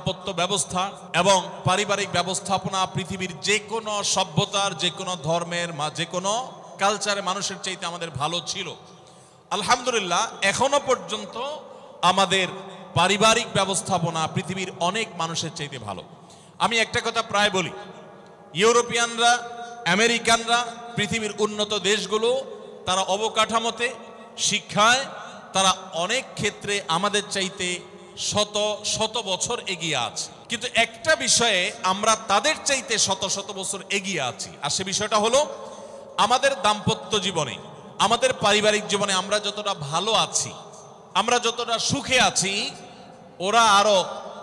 দাম্পত্য ব্যবস্থা এবং পারিবারিক ব্যবস্থাপনা পৃথিবীর যে কোনো সভ্যতার, যে কোনো ধর্মের, যে কোনো কালচারে মানুষের চাইতে আমাদের ভালো ছিল। আলহামদুলিল্লাহ এখনো পর্যন্ত আমাদের পারিবারিক ব্যবস্থাপনা পৃথিবীর অনেক মানুষের চাইতে ভালো। আমি একটা কথা প্রায় বলি, ইউরোপিয়ানরা, আমেরিকানরা, পৃথিবীর উন্নত দেশগুলো, তারা অবকাঠামোতে, শিক্ষায় তারা অনেক ক্ষেত্রে আমাদের চাইতে শত শত বছর এগিয়ে আছে। কিন্তু একটা বিষয়ে আমরা তাদের চাইতে শত শত বছর এগিয়ে আছি, আর সে বিষয়টা হলো আমাদের দাম্পত্য জীবনে, আমাদের পারিবারিক জীবনে আমরা যতটা ভালো আছি, আমরা যতটা সুখে আছি, ওরা আরো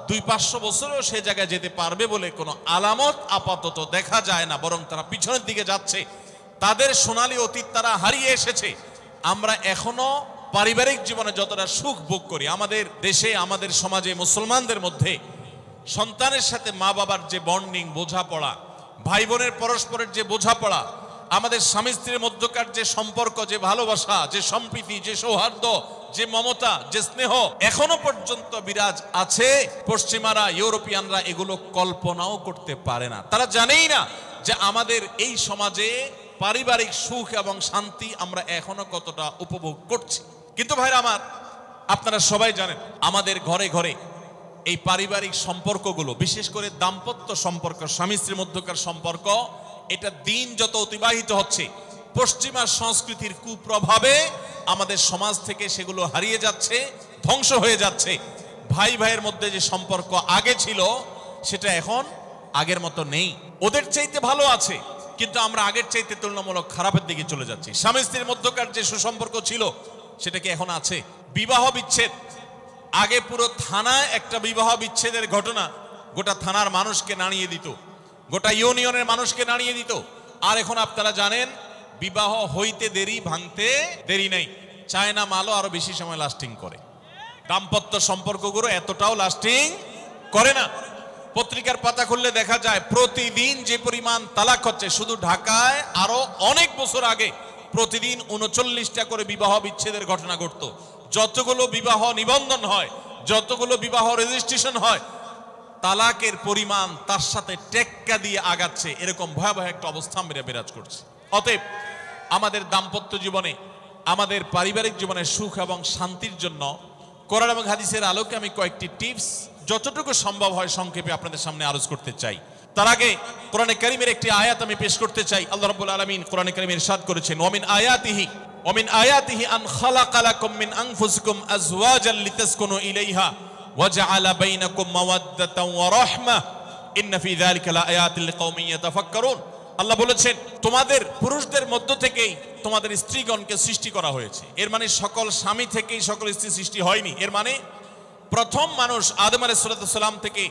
200-500 বছরেও সে জায়গায় যেতে পারবে বলে কোনো আলামত আপাতত দেখা যায় না, বরং তারা পিছনের দিকে যাচ্ছে। তাদের সোনালী অতীত তারা হারিয়ে এসেছে। আমরা এখনো পারিবারিক জীবনে যতটা সুখ ভোগ করি, আমাদের দেশে, আমাদের সমাজে, মুসলমানদের মধ্যে সন্তানের সাথে মা বাবার যে বন্ডিং, বোঝাপড়া, ভাই বোনের পরস্পরের যে বোঝাপড়া, আমাদের স্বামী স্ত্রীর মধ্যকার যে সম্পর্ক, যে ভালোবাসা, যে সম্প্রীতি, যে সৌহার্দ্য, যে মমতা, যে স্নেহ এখনো পর্যন্ত বিরাজ আছে। পশ্চিমারা, ইউরোপিয়ানরা এগুলো কল্পনাও করতে পারে না। তারা জানেই না যে আমাদের এই সমাজে পারিবারিক সুখ এবং শান্তি আমরা এখনো কতটা উপভোগ করছি। কিন্তু ভাইরা আমার, আপনারা সবাই জানেন আমাদের ঘরে ঘরে এই পারিবারিক সম্পর্কগুলো, বিশেষ করে দাম্পত্য সম্পর্ক, স্বামী স্ত্রীর মধ্যকার সম্পর্ক, এটা দিন যত অতিবাহিত হচ্ছে পশ্চিমা সংস্কৃতির কুপ্রভাবে আমাদের সমাজ থেকে সেগুলো হারিয়ে যাচ্ছে, ধ্বংস হয়ে যাচ্ছে। ভাই ভাইয়ের মধ্যে যে সম্পর্ক আগে ছিল সেটা এখন আগের মতো নেই। ওদের চাইতে ভালো আছে, কিন্তু আমরা আগের চাইতে তুলনামূলক খারাপের দিকে চলে যাচ্ছি। স্বামী স্ত্রীর মধ্যকার যে সুসম্পর্ক ছিল সেটা কি এখন আছে? বিবাহ বিচ্ছেদ, আগে পুরো থানায় একটা বিবাহ বিচ্ছেদের ঘটনা গোটা থানার মানুষকে নাড়িয়ে দিত, গোটা ইউনিয়নের মানুষকে নাড়িয়ে দিত। আর এখন আপনারা জানেন বিবাহ হইতে দেরি, ভাঙতে দেরি নেই। চায়না মালও আরো বেশি সময় লাস্টিং করে, দাম্পত্য সম্পর্কগুলো এতটাও লাস্টিং করে না। পত্রিকার পাতা খুললে দেখা যায় প্রতিদিন যে পরিমাণ তালাক হচ্ছে, শুধু ঢাকায় আরো অনেক বছর আগে প্রতিদিন 39টা করে বিবাহ বিচ্ছেদের ঘটনা ঘটতো। যতগুলো বিবাহ নিবন্ধন হয়, যতগুলো বিবাহ রেজিস্ট্রেশন হয়, তালাকের পরিমাণ তার সাথে টেক্কা দিয়ে আগাচ্ছে। এরকম ভয়াবহ একটা অবস্থা বিরাজ করছে। অতএব আমাদের দাম্পত্য জীবনে, আমাদের পারিবারিক জীবনে সুখ এবং শান্তির জন্য কোরআন এবং হাদিসের আলোকে আমি কয়েকটি টিপস যতটুকু সম্ভব হয় সংক্ষেপে আপনাদের সামনে আলোচ করতে চাই। তার আগে কোরআনে কারীমের একটি আয়াত আমি পেশ করতে চাই। আল্লাহ রাব্বুল আলামিন কোরআনে কারীমে ইরশাদ করেছেন, ওমিন আয়াতিহি আন খালাকা লাকুম মিন আনফুসিকুম আজওয়াজান লিতাসকুনু ইলাইহা ওয়া জাআলা বাইনাকুম মাওয়াদ্দাতান ওয়া রাহমা ইন্না ফি যালিকা লাআয়াতিন লিকাওমিন ইয়াতাফাক্কারুন। আল্লাহ বলেছেন, তোমাদের পুরুষদের মধ্য থেকেই তোমাদের স্ত্রীগণকে সৃষ্টি করা হয়েছে। এর মানে সকল স্বামী থেকেই সকল স্ত্রী সৃষ্টি হয়নি। এর মানে প্রথম মানুষ আদম আলাইহিস সালাম থেকে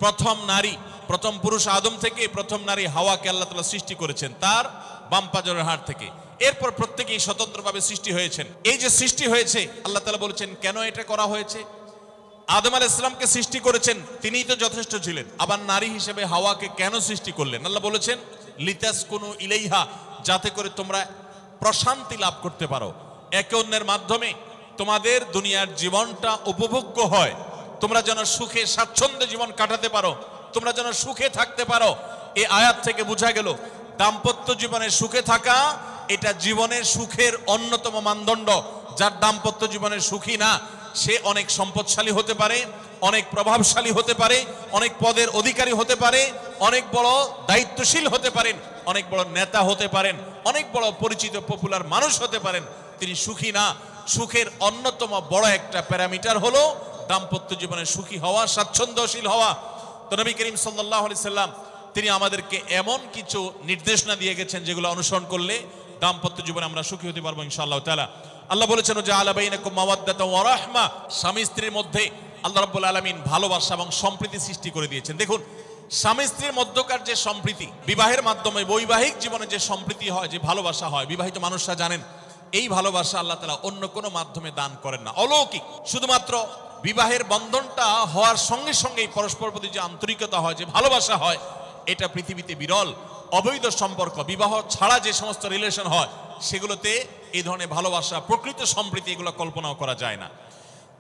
প্রথম নারী, প্রথম পুরুষ আদম থেকে প্রথম নারী হাওয়াকে আল্লাহ তাআলা সৃষ্টি করেছেন তার বাম পাজরের হাড় থেকে। এরপর প্রত্যেকেই স্বতন্ত্রভাবে সৃষ্টি হয়েছেন। এই যে সৃষ্টি হয়েছে, আল্লাহ তাআলা বলেছেন কেন এটা করা হয়েছে। আদম আলাইহিস সালামকে সৃষ্টি করেছেন, তিনিই তো যথেষ্ট ছিলেন। আবার নারী হিসেবে হাওয়াকে কেন সৃষ্টি করলেন? আল্লাহ বলেছেন লিতাসকুনু ইলাইহা, যাতে করে তোমরা প্রশান্তি লাভ করতে পারো, একে অন্যের মাধ্যমে তোমাদের দুনিয়ার জীবনটা উপভোগ্য হয়, তোমরা যেন সুখে স্বাচ্ছন্দ্যে জীবন কাটাতে পারো, তোমরা যেন সুখে থাকতে পারো। এই আয়াত থেকে বোঝা গেল দাম্পত্য জীবনে সুখে থাকা এটা জীবনের সুখের অন্যতম মানদণ্ড। যার দাম্পত্য জীবনের সুখী না, সে অনেক সম্পদশালী হতে পারে, অনেক প্রভাবশালী হতে পারে, অনেক পদের অধিকারী হতে পারে, অনেক বড় দায়িত্বশীল হতে পারেন, অনেক বড় নেতা হতে পারেন, অনেক বড় পরিচিত পপুলার মানুষ হতে পারেন। তিনি সুখী না। সুখের অন্যতম বড় একটা প্যারামিটার হলো দাম্পত্য জীবনে সুখী হওয়া, স্বাচ্ছন্দ্যশীল হওয়া। তো নবী করিম সাল্লাল্লাহু আলাইহি সাল্লাম তিনি আমাদেরকে এমন কিছু নির্দেশনা দিয়ে গেছেন যেগুলো অনুসরণ করলে দাম্পত্য জীবনে আমরা সুখী হতে পারবো ইনশাআল্লাহ তাআলা। আল্লাহ বলেছেন যে আলা বাইনাকুম মাওয়াদ্দাতান ওয়া রাহমা, স্বামী স্ত্রীর মধ্যে আল্লাহ রাব্বুল আলামিন ভালোবাসা এবং সম্প্রীতি সৃষ্টি করে দিয়েছেন। দেখুন, স্বামী স্ত্রীর মধ্যকার যে সম্প্রীতি, বিবাহের মাধ্যমে বৈবাহিক জীবনে যে সম্প্রীতি হয়, যে ভালোবাসা হয়, বিবাহিত মানুষরা জানেন এই ভালোবাসা আল্লাহ তাআলা অন্য কোনো মাধ্যমে দান করেন না, অলৌকিক। শুধুমাত্র বিবাহের বন্ধনটা হওয়ার সঙ্গে সঙ্গেই পরস্পর প্রতি যে আন্তরিকতা হয়, যে ভালোবাসা হয়, এটা পৃথিবীতে বিরল। অবৈধ সম্পর্ক, বিবাহ ছাড়া যে সমস্ত রিলেশন হয় সেগুলোতে এই ধরনের ভালোবাসা, প্রকৃত সম্প্রীতি এগুলো কল্পনাও করা যায় না।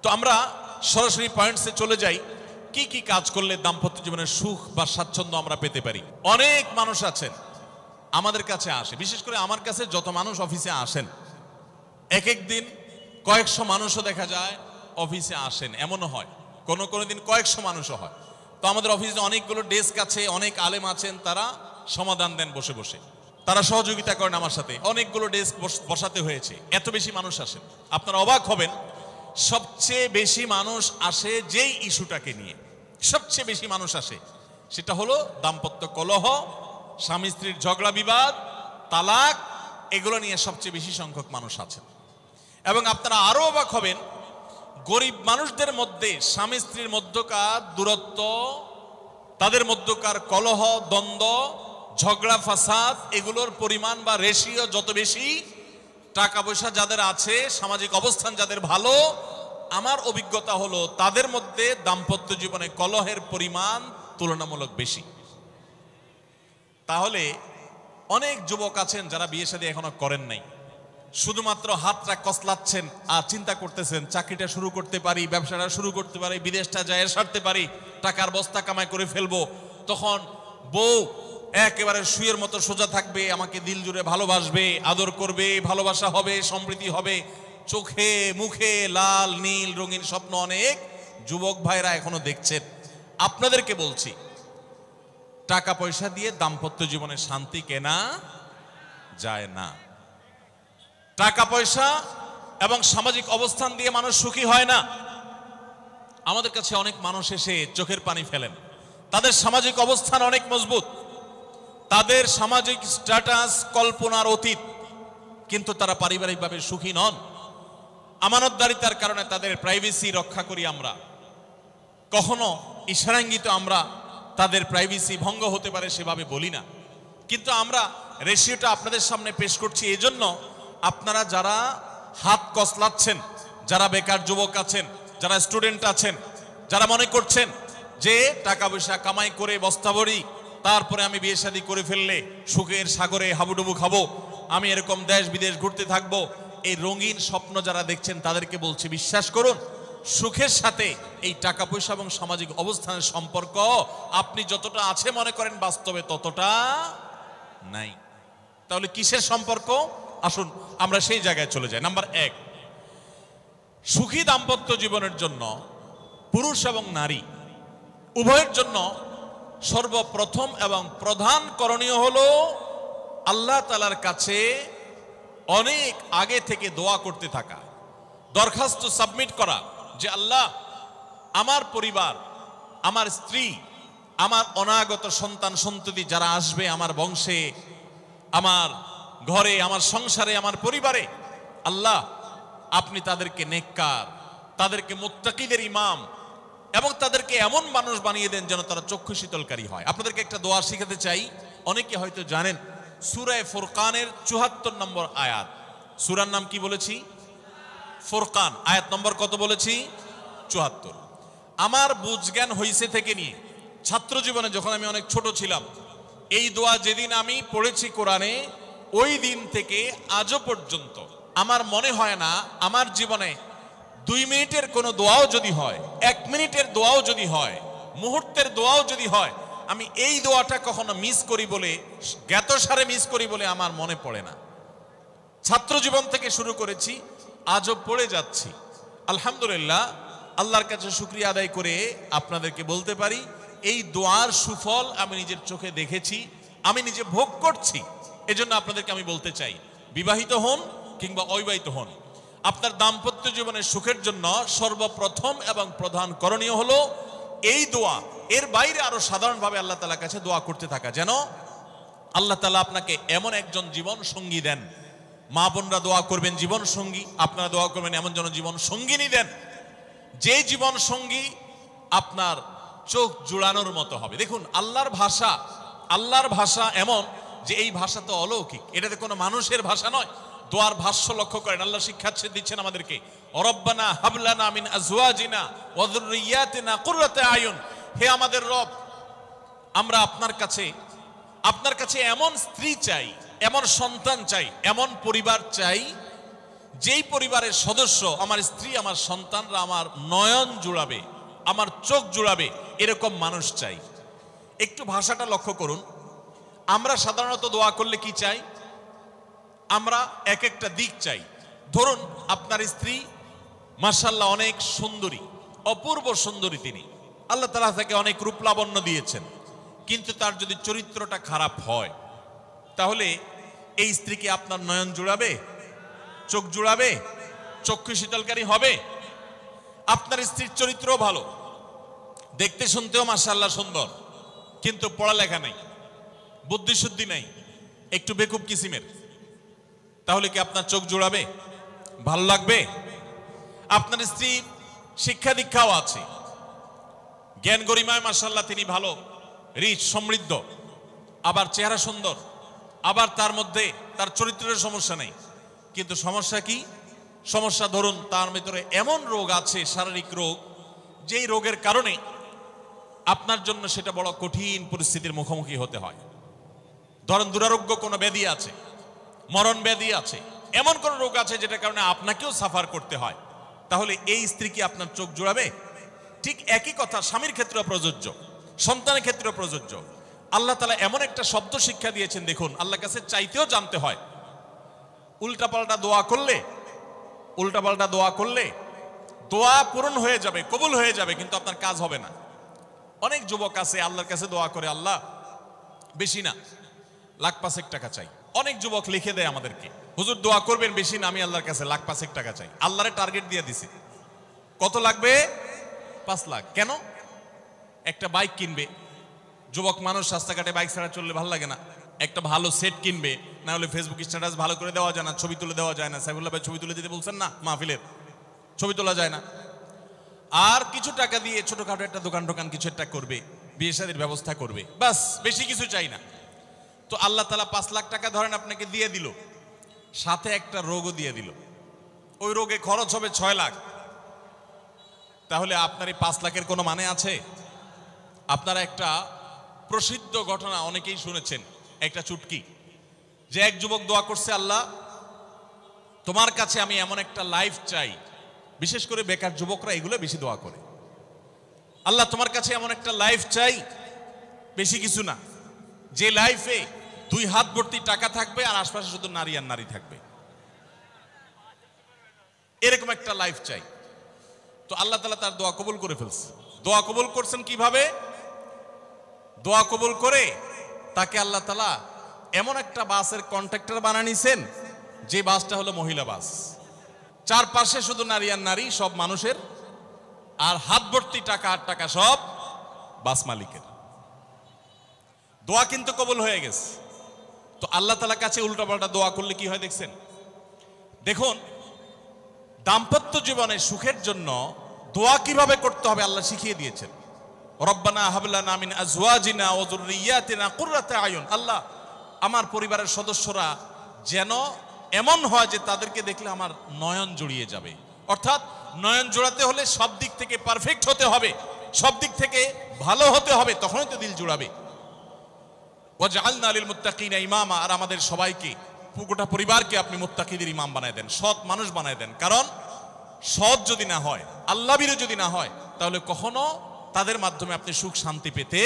তো আমরা সরাসরি পয়েন্টসে চলে যাই। কি কি কাজ করলে দাম্পত্য জীবনের সুখ বা স্বাচ্ছন্দ্য আমরা পেতে পারি। অনেক মানুষ আছেন আমাদের কাছে আসে, বিশেষ করে আমার কাছে যত মানুষ অফিসে আসেন, এক এক দিন কয়েকশো মানুষও দেখা যায় অফিসে আসেন, এমনও হয় কোন কোন দিন কয়েকশো মানুষও হয়। তো আমাদের অফিসে অনেকগুলো ডেস্ক আছে, অনেক আলেম আছেন, তারা সমাধান দেন বসে বসে, তারা সহযোগিতা করেন আমার সাথে। অনেকগুলো ডেস্ক বসাতে হয়েছে, এত বেশি মানুষ আসেন। আপনারা অবাক হবেন, সবচেয়ে বেশি মানুষ আসে যেই ইস্যুটাকে নিয়ে, সবচেয়ে বেশি মানুষ আসে সেটা হলো দাম্পত্য কলহ, স্বামী স্ত্রীর ঝগড়া বিবাদ, তালাক, এগুলো নিয়ে সবচেয়ে বেশি সংখ্যক মানুষ আছেন। এবং আপনারা আরো অবাক হবেন, গরিব মানুষদের মধ্যে স্বামী স্ত্রীর মধ্যকার দূরত্ব, তাদের মধ্যকার কলহ, দ্বন্দ্ব, ঝগড়া, ফাসাদ, এগুলোর পরিমাণ বা রেশিও যত বেশি, টাকা পয়সা যাদের আছে, সামাজিক অবস্থান যাদের ভালো, আমার অভিজ্ঞতা হলো তাদের মধ্যে দাম্পত্য জীবনে কলহের পরিমাণ তুলনামূলক বেশি। তাহলে অনেক যুবক আছেন যারা বিয়ে শাদী এখনো করেন নাই, শুধুমাত্র হাতটা কসলাচ্ছেন আর চিন্তা করতেছেন চাকরিটা শুরু করতে পারি, ব্যবসাটা শুরু করতে পারি, বিদেশটা যায় সারতে পারি, টাকার বস্তা কামাই করে ফেলবো। তখন বউ একেবারে শুয়ের মতো সোজা থাকবে, আমাকে দিল জুড়ে ভালোবাসবে, আদর করবে, ভালোবাসা হবে, সম্প্রীতি হবে, চোখে মুখে লাল নীল রঙিন স্বপ্ন অনেক যুবক ভাইরা এখনো দেখছেন। আপনাদেরকে বলছি, টাকা পয়সা দিয়ে দাম্পত্য জীবনে শান্তি কেনা যায় না। টাকা পয়সা এবং সামাজিক অবস্থান দিয়ে মানুষ সুখী হয় না। আমাদের কাছে অনেক মানুষ এসে চোখের পানি ফেলেন, তাদের সামাজিক অবস্থান অনেক মজবুত, তাদের সামাজিক স্ট্যাটাস কল্পনার অতীত, কিন্তু তারা পারিবারিকভাবে সুখী নন। আমানতদারিতার কারণে তাদের প্রাইভেসি রক্ষা করি আমরা, কখনো ইশারাঙ্গিত আমরা তাদের প্রাইভেসি ভঙ্গ হতে পারে সেভাবে বলি না, কিন্তু আমরা রেশিওটা আপনাদের সামনে পেশ করছি এই জন্য আপনারা যারা হাত কসলাচ্ছেন, যারা বেকার যুবক আছেন, যারা স্টুডেন্ট আছেন, যারা মনে করছেন যে টাকা পয়সা কামাই করে বস্তা ভরি, তারপরে আমি বিয়ে শাদী করে ফেললে সুখের সাগরে হাবুডুবু খাবো, আমি এরকম দেশ বিদেশ ঘুরতে থাকবো, এই রঙিন স্বপ্ন যারা দেখছেন তাদেরকে বলছি, বিশ্বাস করুন, সুখের সাথে এই টাকা পয়সা এবং সামাজিক অবস্থানের সম্পর্ক আপনি যতটা আছে মনে করেন বাস্তবে ততটা নাই। তাহলে কিসের সম্পর্ক? আসুন আমরা সেই জায়গায় চলে যাই। নাম্বার 1, সুখী দাম্পত্য জীবনের জন্য পুরুষ এবং নারী উভয়ের জন্য সর্বপ্রথম এবং প্রধান করণীয় হলো আল্লাহ তাআলার কাছে অনেক আগে থেকে দোয়া করতে থাকা, দরখাস্ত সাবমিট করা যে আল্লাহ, আমার পরিবার, আমার স্ত্রী, আমার অনাগত সন্তান সন্ততি যারা আসবে আমার বংশে, আমার ঘরে, আমার সংসারে, আমার পরিবারে, আল্লাহ আপনি তাদেরকে নেককার, তাদেরকে মুত্তাকিদের ইমাম এবং তাদেরকে এমন মানুষ বানিয়ে দেন যেন তারা চক্ষু শীতলকারী হয়। আপনাদেরকে একটা দোয়া শিখাতে চাই, অনেকে হয়তো জানেন, সূরা ফুরকানের ৭৪ নম্বর আয়াত। সূরার নাম কি বলেছি? ফুরকান। আয়াত নম্বর কত বলেছি? ৭৪। আমার বুঝজ্ঞান হইছে থেকে নিয়ে ছাত্র জীবনে যখন আমি অনেক ছোট ছিলাম, এই দোয়া যেদিন আমি পড়েছি কোরআনে, ওই দিন থেকে আজও পর্যন্ত আমার মনে হয় না আমার জীবনে 2 মিনিটের কোনো দোয়াও যদি হয়, 1 মিনিটের দোয়াও যদি হয়, মুহূর্তের দোয়াও যদি হয়, আমি এই দোয়াটা কখনো মিস করি বলে, জ্ঞাতসারে মিস করি বলে আমার মনে পড়ে না। ছাত্র জীবন থেকে শুরু করেছি, আজও পড়ে যাচ্ছি। আলহামদুলিল্লাহ, আল্লাহর কাছে শুকরিয়া আদায় করে আপনাদেরকে বলতে পারি, এই দোয়ার সুফল আমি নিজের চোখে দেখেছি, আমি নিজে ভোগ করছি। এজন্য আপনাদেরকে আমি বলতে চাই, বিবাহিত হন কিংবা অবিবাহিত হন, আপনার দাম্পত্য জীবনের সুখের জন্য সর্বপ্রথম এবং প্রধান করণীয় হলো এই দোয়া। এর বাইরে আরো সাধারণভাবে আল্লাহ তাআলার কাছে দোয়া করতে থাকা, যেন আল্লাহ তাআলা আপনাকে এমন একজন জীবন সঙ্গী দেন। মা বোনরা দোয়া করবেন জীবন সঙ্গী, আপনারা দোয়া করবেন এমন যেন জীবন সঙ্গিনী দেন, যে জীবন সঙ্গী আপনার চোখ জুড়ানোর মতো হবে। দেখুন, আল্লাহর ভাষা এমন যে এই ভাষা তো অলৌকিক, এটাতে কোনো মানুষের ভাষা নয়। দোয়ার ভাষ্য লক্ষ্য করেন, আল্লাহ শিক্ষা দিচ্ছেন আমাদেরকে, রব্বানা হাবলানা মিন আজওয়াজিনা ওয়া যুররিয়াতিনা কুররাতা আয়ুন, হে আমাদের রব, আমরা আপনার কাছে এমন স্ত্রী চাই, এমন সন্তান চাই, এমন পরিবার চাই, যেই পরিবারের সদস্য, আমার স্ত্রী, আমার সন্তানরা আমার নয়ন জুড়াবে, আমার চোখ জুড়াবে, এরকম মানুষ চাই। একটু ভাষাটা লক্ষ্য করুন। আমরা সাধারণত দোয়া করলে কি চাই? আমরা এক একটা দিক চাই। ধরুন আপনার স্ত্রী মাশাআল্লাহ অনেক সুন্দরী, অপূর্ব সুন্দরী, তিনি আল্লাহ তাআলা তাকে অনেক রূপ লাবণ্য দিয়েছেন, কিন্তু তার যদি চরিত্রটা খারাপ হয়, তাহলে এই স্ত্রীকে আপনার নয়ন জুড়াবে, চোখ জুড়াবে, চক্ষু শীতলকারী হবে? আপনার স্ত্রীর চরিত্র ভালো, দেখতে শুনতেও মাশাআল্লাহ সুন্দর, কিন্তু পড়ালেখা নেই, বুদ্ধিশুদ্ধি নেই, একটু বেকুব কিসিমের, তাহলে কি আপনার চোখ জুড়াবে? ভালো লাগবে? আপনার স্ত্রী শিক্ষা দীক্ষাও আছে, জ্ঞান গরিমায় মাশাআল্লাহ তিনি ভালো, রিচ, সমৃদ্ধ, আবার চেহারা সুন্দর, আবার তার মধ্যে তার চরিত্রের সমস্যা নেই, কিন্তু সমস্যা কি? সমস্যা ধরুন তার ভিতরে এমন রোগ আছে, শারীরিক রোগ, যেই রোগের কারণে আপনার জন্য সেটা বড় কঠিন পরিস্থিতির মুখোমুখি হতে হয়। ধরেন দুরারোগ্য কোনো ব্যাধি আছে, মরণ ব্যাধি আছে, এমন কোন রোগ আছে যেটার কারণে আপনাকেও সাফার করতে হয়, তাহলে এই স্ত্রী কি আপনার চোখ জুড়াবে? ঠিক একই কথা স্বামীর ক্ষেত্রে প্রযোজ্য, সন্তানের ক্ষেত্রে প্রযোজ্য। আল্লাহ তাআলা এমন একটা শব্দ শিক্ষা দিয়েছেন, দেখুন, আল্লাহর কাছে চাইতেও জানতে হয়। উল্টাপাল্টা দোয়া করলে দোয়া পূরণ হয়ে যাবে, কবুল হয়ে যাবে, কিন্তু আপনার কাজ হবে না। অনেক যুবক আছে আল্লাহর কাছে দোয়া করে, আল্লাহ বেশি না, লাখ 5 টাকা চাই। অনেক যুবক লিখে দেয় আমাদেরকে, হুজুর দোয়া করবেন বেশি না, আমি আল্লাহর কাছে লাখ 5 টাকা চাই। আল্লাহরে টার্গেট দিয়ে দিছি, কত লাগবে? 5 লাখ। কেন? একটা বাইক কিনবে, যুবক মানুষ, রাস্তাঘাটে বাইক ছাড়া চললে ভালো লাগে না, একটা ভালো সেট কিনবে, না হলে ফেসবুক স্ট্যাটাস ভালো করে দেওয়া যায় না, ছবি তুলে দেওয়া যায় না। সাইফুল্লাহ ভাই ছবি তুলে দিতে বলছেন না, মাহফিলের ছবি তোলা যায় না। আর কিছু টাকা দিয়ে ছোটখাটো একটা দোকান কিছু একটা করবে, বিয়ে শাদীর ব্যবস্থা করবে, বাস, বেশি কিছু চাই না। তো আল্লাহ তাআলা 5 লাখ টাকা ধরেন আপনাকে দিয়ে দিল, সাথে একটা রোগও দিয়ে দিল, ওই রোগে খরচ হবে 6 লাখ। তাহলে আপনার এই 5 লাখের কোনো মানে আছে? আপনারা একটা প্রসিদ্ধ ঘটনা অনেকেই শুনেছেন, একটা চুটকি, যে এক যুবক দোয়া করছে, আল্লাহ তোমার কাছে আমি এমন একটা লাইফ চাই, বিশেষ করে বেকার যুবকরা এগুলো বেশি দোয়া করে, আল্লাহ তোমার কাছে এমন একটা লাইফ চাই, বেশি কিছু না, যে লাইফে 2 হাত ভর্তি টাকা থাকবে আর আশপাশে শুধু নারী আর নারী থাকবে, এরকম একটা লাইফ চাই। তো আল্লাহ তাআলা তার দোয়া কবুল করে ফেলছে। দোয়া কবুল করছেন কিভাবে? দোয়া কবুল করে তাকে আল্লাহ তাআলা এমন একটা বাসের কন্ট্রাক্টর বানিয়ে নিছেন, যে বাসটা হলো মহিলা বাস, চারপাশে শুধু নারী আর নারী, সব মানুষের, আর হাত ভর্তি টাকা আর টাকা সব বাস মালিকের। দোয়া কিন্তু কবুল হয়ে গেছে। তো আল্লাহ তাআলার কাছে উল্টাপাল্টা দোয়া করলে কি হয় দেখছেন? দেখুন, দাম্পত্য জীবনে সুখের জন্য দোয়া কিভাবে করতে হবে আল্লাহ শিখিয়ে দিয়েছেন। রব্বানা হাব লানা মিন আজওয়াজিনা ওয়া যুররিয়াতিনা কুররাতা আয়ুন, আল্লাহ আমার পরিবারের সদস্যরা যেন এমন হয় যে তাদেরকে দেখলে আমার নয়ন জুড়িয়ে যাবে। অর্থাৎ নয়ন জোড়াতে হলে সব দিক থেকে পারফেক্ট হতে হবে, সব দিক থেকে ভালো হতে হবে, তখনই তো দিল জুড়াবে। ওয়াজআলনা লিল মুত্তাকিনা ইমামা, আর আমাদের সবাইকে, গোটা পরিবারকে আপনি মুত্তাকিদের ইমাম বানায় দেন, সৎ মানুষ বানায় দেন। কারণ সৎ যদি না হয়, আল্লাহভীরু যদি না হয়, তাহলে কখনো তাদের মাধ্যমে আপনি সুখ শান্তি পেতে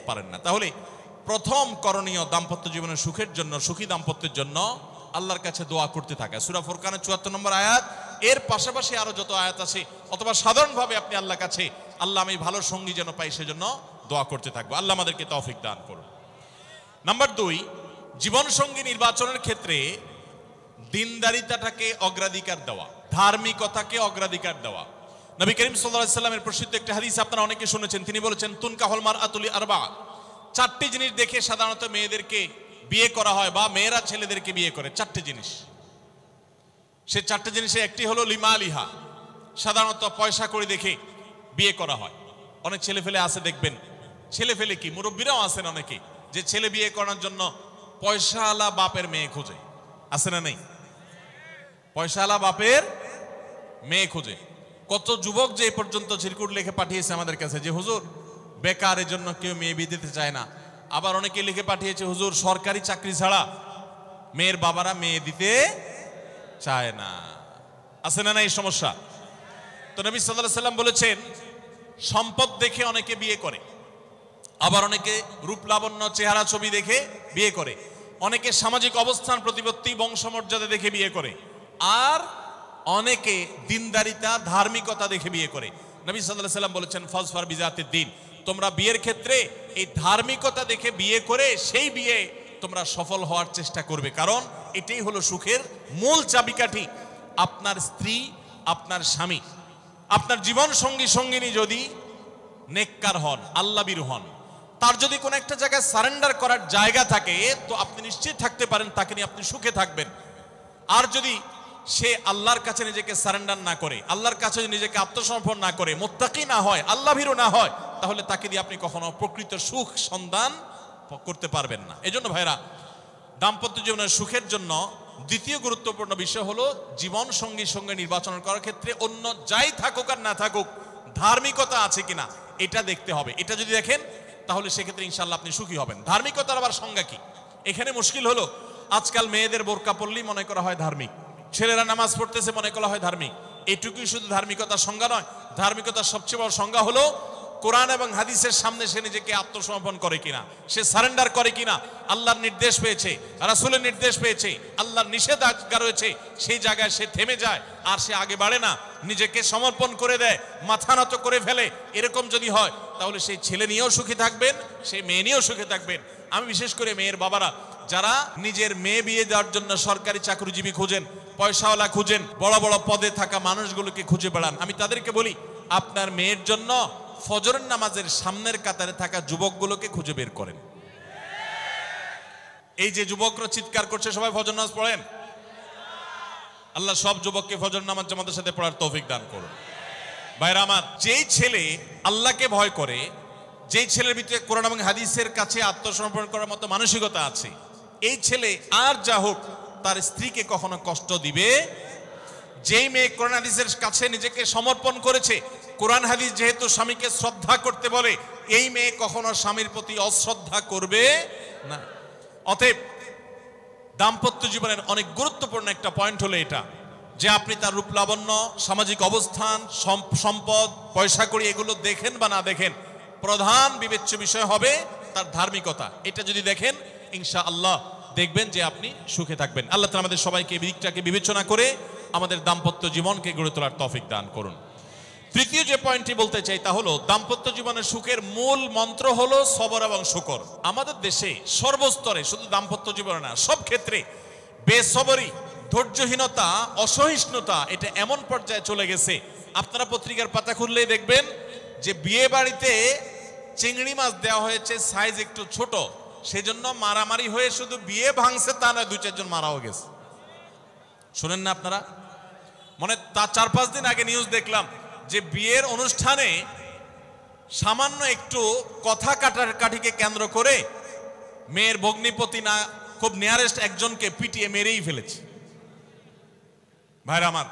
পারেন না। তাহলে প্রথম করণীয় দাম্পত্য জীবনের সুখের জন্য, সুখী দাম্পত্যের জন্য আল্লাহর কাছে দোয়া করতে থাকা। সূরা ফুরকানের ৭৪ নম্বর আয়াত, এর পাশাপাশি আরো যত আয়াত আছে, অথবা সাধারণভাবে আপনি আল্লাহর কাছে, আল্লাহ আমি ভালো সঙ্গী যেন পাই, সেজন্য দোয়া করতে থাকবো। আল্লাহ আমাদেরকে তৌফিক দান করুন। নাম্বার 2, জীবন সঙ্গী নির্বাচনের ক্ষেত্রে দিনদারিতাটাকে অগ্রাধিকার দেওয়া, ধার্মিকতাকে অগ্রাধিকার দেওয়া। নবী করিম সাল্লাল্লাহু আলাইহি সাল্লামের প্রসিদ্ধ একটা হাদিস আপনারা অনেকে শুনেছেন, তিনি বলেছেন, তুনকাহুল মারআতু লিআরবা, 4টি জিনিস দেখে সাধারণত মেয়েদেরকে বিয়ে করা হয়, বা মেয়েরা ছেলেদেরকে বিয়ে করে। 4টি জিনিস, সে 4টি জিনিসে একটি হলো লিমালিহা, সাধারণত পয়সা করে দেখে বিয়ে করা হয়। অনেক ছেলে ফেলে আছে দেখবেন, ছেলে ফেলে কি মুরব্বীরাও আছেন অনেকে, যে ছেলে বিয়ে করার জন্য পয়সাওয়ালা বাপের মেয়ে খোঁজে, আছে না নেই? পয়সাওয়ালা বাপের মেয়ে খোঁজে। কত যুবক যে এ পর্যন্ত চিরকুট লিখে পাঠিয়েছে আমাদের কাছে, যে হুজুর বেকার, এর জন্য কেউ মেয়ে বিয়ে দিতে চায় না। আবার অনেকে লিখে পাঠিয়েছে, হুজুর সরকারি চাকরি ছাড়া মেয়ের বাবারা মেয়ে দিতে চায় না। আছে না এই সমস্যা? তো নবী সাল্লাল্লাহু আলাইহি সাল্লাম বলেছেন, সম্পদ দেখে অনেকে বিয়ে করে, আবার অনেকে রূপ লাবণ্য চেহারা ছবি দেখে বিয়ে করে, অনেকে সামাজিক অবস্থান প্রতিপত্তি বংশমর্যাদা দেখে বিয়ে করে, আর অনেকে দিনদারিতা ধার্মিকতা দেখে বিয়ে করে। নবী সাল্লাল্লাহু আলাইহি ওয়াসাল্লাম বলেছেন ফাজফার বিজাতিদ দ্বীন, তোমরা বিয়ের ক্ষেত্রে এই ধার্মিকতা দেখে বিয়ে করে সেই বিয়ে তোমরা সফল হওয়ার চেষ্টা করবে, কারণ এটাই হলো সুখের মূল চাবিকাঠি। আপনার স্ত্রী, আপনার স্বামী, আপনার জীবন সঙ্গী সঙ্গিনী যদি নেককার হন, আল্লাহভীরু হন, তার যদি কোনো একটা জায়গায় সারেন্ডার করার জায়গা থাকে, তো আপনি নিশ্চিত থাকতে পারেন তাকে নিয়ে আপনি সুখে থাকবেন। আর যদি সে আল্লাহর কাছে নিজেকে সারেন্ডার না করে, আল্লাহর কাছে নিজেকে আত্মসমর্পণ না করে, মুত্তাকি না হয়, আল্লাহভীরু না হয়, তাহলে তাকে দিয়ে আপনি কখনো প্রকৃত সুখ সন্ধান করতে পারবেন না। এজন্য ভাইরা, দাম্পত্য জীবনের সুখের জন্য দ্বিতীয় গুরুত্বপূর্ণ বিষয় হলো জীবন সঙ্গী সঙ্গে নির্বাচন করার ক্ষেত্রে অন্য যাই থাকুক আর না থাকুক ধার্মিকতা আছে কিনা এটা দেখতে হবে। এটা যদি দেখেন তাহলে সেক্ষেত্রে ইনশাআল্লাহ আপনি সুখী হবেন। ধার্মিকতার আবার সংজ্ঞা কি? এখানে মুশকিল হলো আজকাল মেয়েদের বোরকা পরলেই মনে করা হয় ধার্মিক, ছেলেরা নামাজ পড়তেছে মনে করা হয় ধার্মিক। এইটুকুই শুধু ধার্মিকতার সংজ্ঞা নয়, ধার্মিকতার সবচেয়ে বড় সংজ্ঞা হলো কোরআন এবং হাদিসের সামনে সে নিজেকে আত্মসমর্পণ করে কিনা, সে সারেন্ডার করে কিনা, আল্লাহর নির্দেশ পেয়েছে, রাসূলের নির্দেশ পেয়েছে, আল্লাহর নিষেধাজ্ঞা রয়েছে, সেই জায়গায় সে থেমে যায় আর সে আগে বাড়ে না, নিজেকে সমর্পণ করে দেয়, মাথা নত করে ফেলে। এরকম যদি হয় তাহলে সেই ছেলে নিয়েও সুখী থাকবেন, সেই মেয়ে নিয়েও সুখী থাকবেন। আমি বিশেষ করে মেয়ের বাবারা যারা নিজের মেয়ে বিয়ে দেওয়ার জন্য সরকারি চাকরিজীবী খুঁজেন, পয়সাওয়ালা খুঁজেন, বড় বড় পদে থাকা মানুষগুলোকে খুঁজে বেড়ান, আমি তাদেরকে বলি আপনার মেয়ের জন্য ফজরের নামাজের সামনের কাতারে থাকা যুবকগুলোকে খুঁজে বের করেন। এই যে যুবকরা চিৎকার করছে সবাই ফজর নামাজ পড়েন, আল্লাহ সব যুবককে ফজর নামাজ জামাতের সাথে পড়ার তৌফিক দান করুন। ভাইরা আমার, যেই ছেলে আল্লাহকে ভয় করে, যেই ছেলের ভিতরে কোরআন এবং হাদিসের কাছে আত্মসমর্পণ করার মতো মানসিকতা আছে, এই ছেলে আর যা হোক তার স্ত্রীকে কখনো কষ্ট দিবে। যেই মেয়ে কোরআন হাদিসের কাছে নিজেকে সমর্পণ করেছে, কোরআন হাদিস যেহেতু স্বামীকে শ্রদ্ধা করতে বলে, এই মেয়ে কখনো স্বামীর প্রতি অশ্রদ্ধা করবে না। অতএব দাম্পত্য জীবনের অনেক গুরুত্বপূর্ণ একটা পয়েন্ট হলো এটা যে আপনি তার রূপ লাবণ্য, সামাজিক অবস্থান, সম্পদ, পয়সা কড়ি এগুলো দেখেন বা না দেখেন, প্রধান বিবেচ্য বিষয় হবে তার ধার্মিকতা। এটা যদি দেখেন ইনশাআল্লাহ দেখবেন যে আপনি সুখে থাকবেন। আল্লাহ তাআলা আমাদের সবাইকে এই দিকটাকে বিবেচনা করে আমাদের দাম্পত্য জীবনকে গড়ে তোলার তৌফিক দান করুন। তৃতীয় যে পয়েন্টটি বলতে চাই তা হলো দাম্পত্য জীবনের সুখের মূল মন্ত্র হলো সবর এবং শুকর। আমাদের দেশে সর্বস্তরে, শুধু দাম্পত্য জীবনে না, সব ক্ষেত্রে বেসবরি, ধৈর্যহীনতা, অসহিষ্ণুতা এটা এমন পর্যায়ে চলে গেছে, আপনারা পত্রিকার পাতা খুললেই দেখবেন যে বিয়ে বাড়িতে চিংড়ি মাছ দেওয়া হয়েছে সাইজ একটু ছোট, সেজন্য মারামারি হয়ে শুধু বিয়ে ভাঙছে তা নয়, 2-4 জন মারাও গেছে। শুনেন না আপনারা? মানে তার 4-5 দিন আগে নিউজ দেখলাম যে বিয়ের অনুষ্ঠানে সামান্য একটু কথা কাটাকাটিকে কেন্দ্র করে মেয়ের ভগ্নিপতি না খুব নিয়ারেস্ট একজনকে পিটিয়ে মেরেই ফেলেছে। ভাইরা আমার,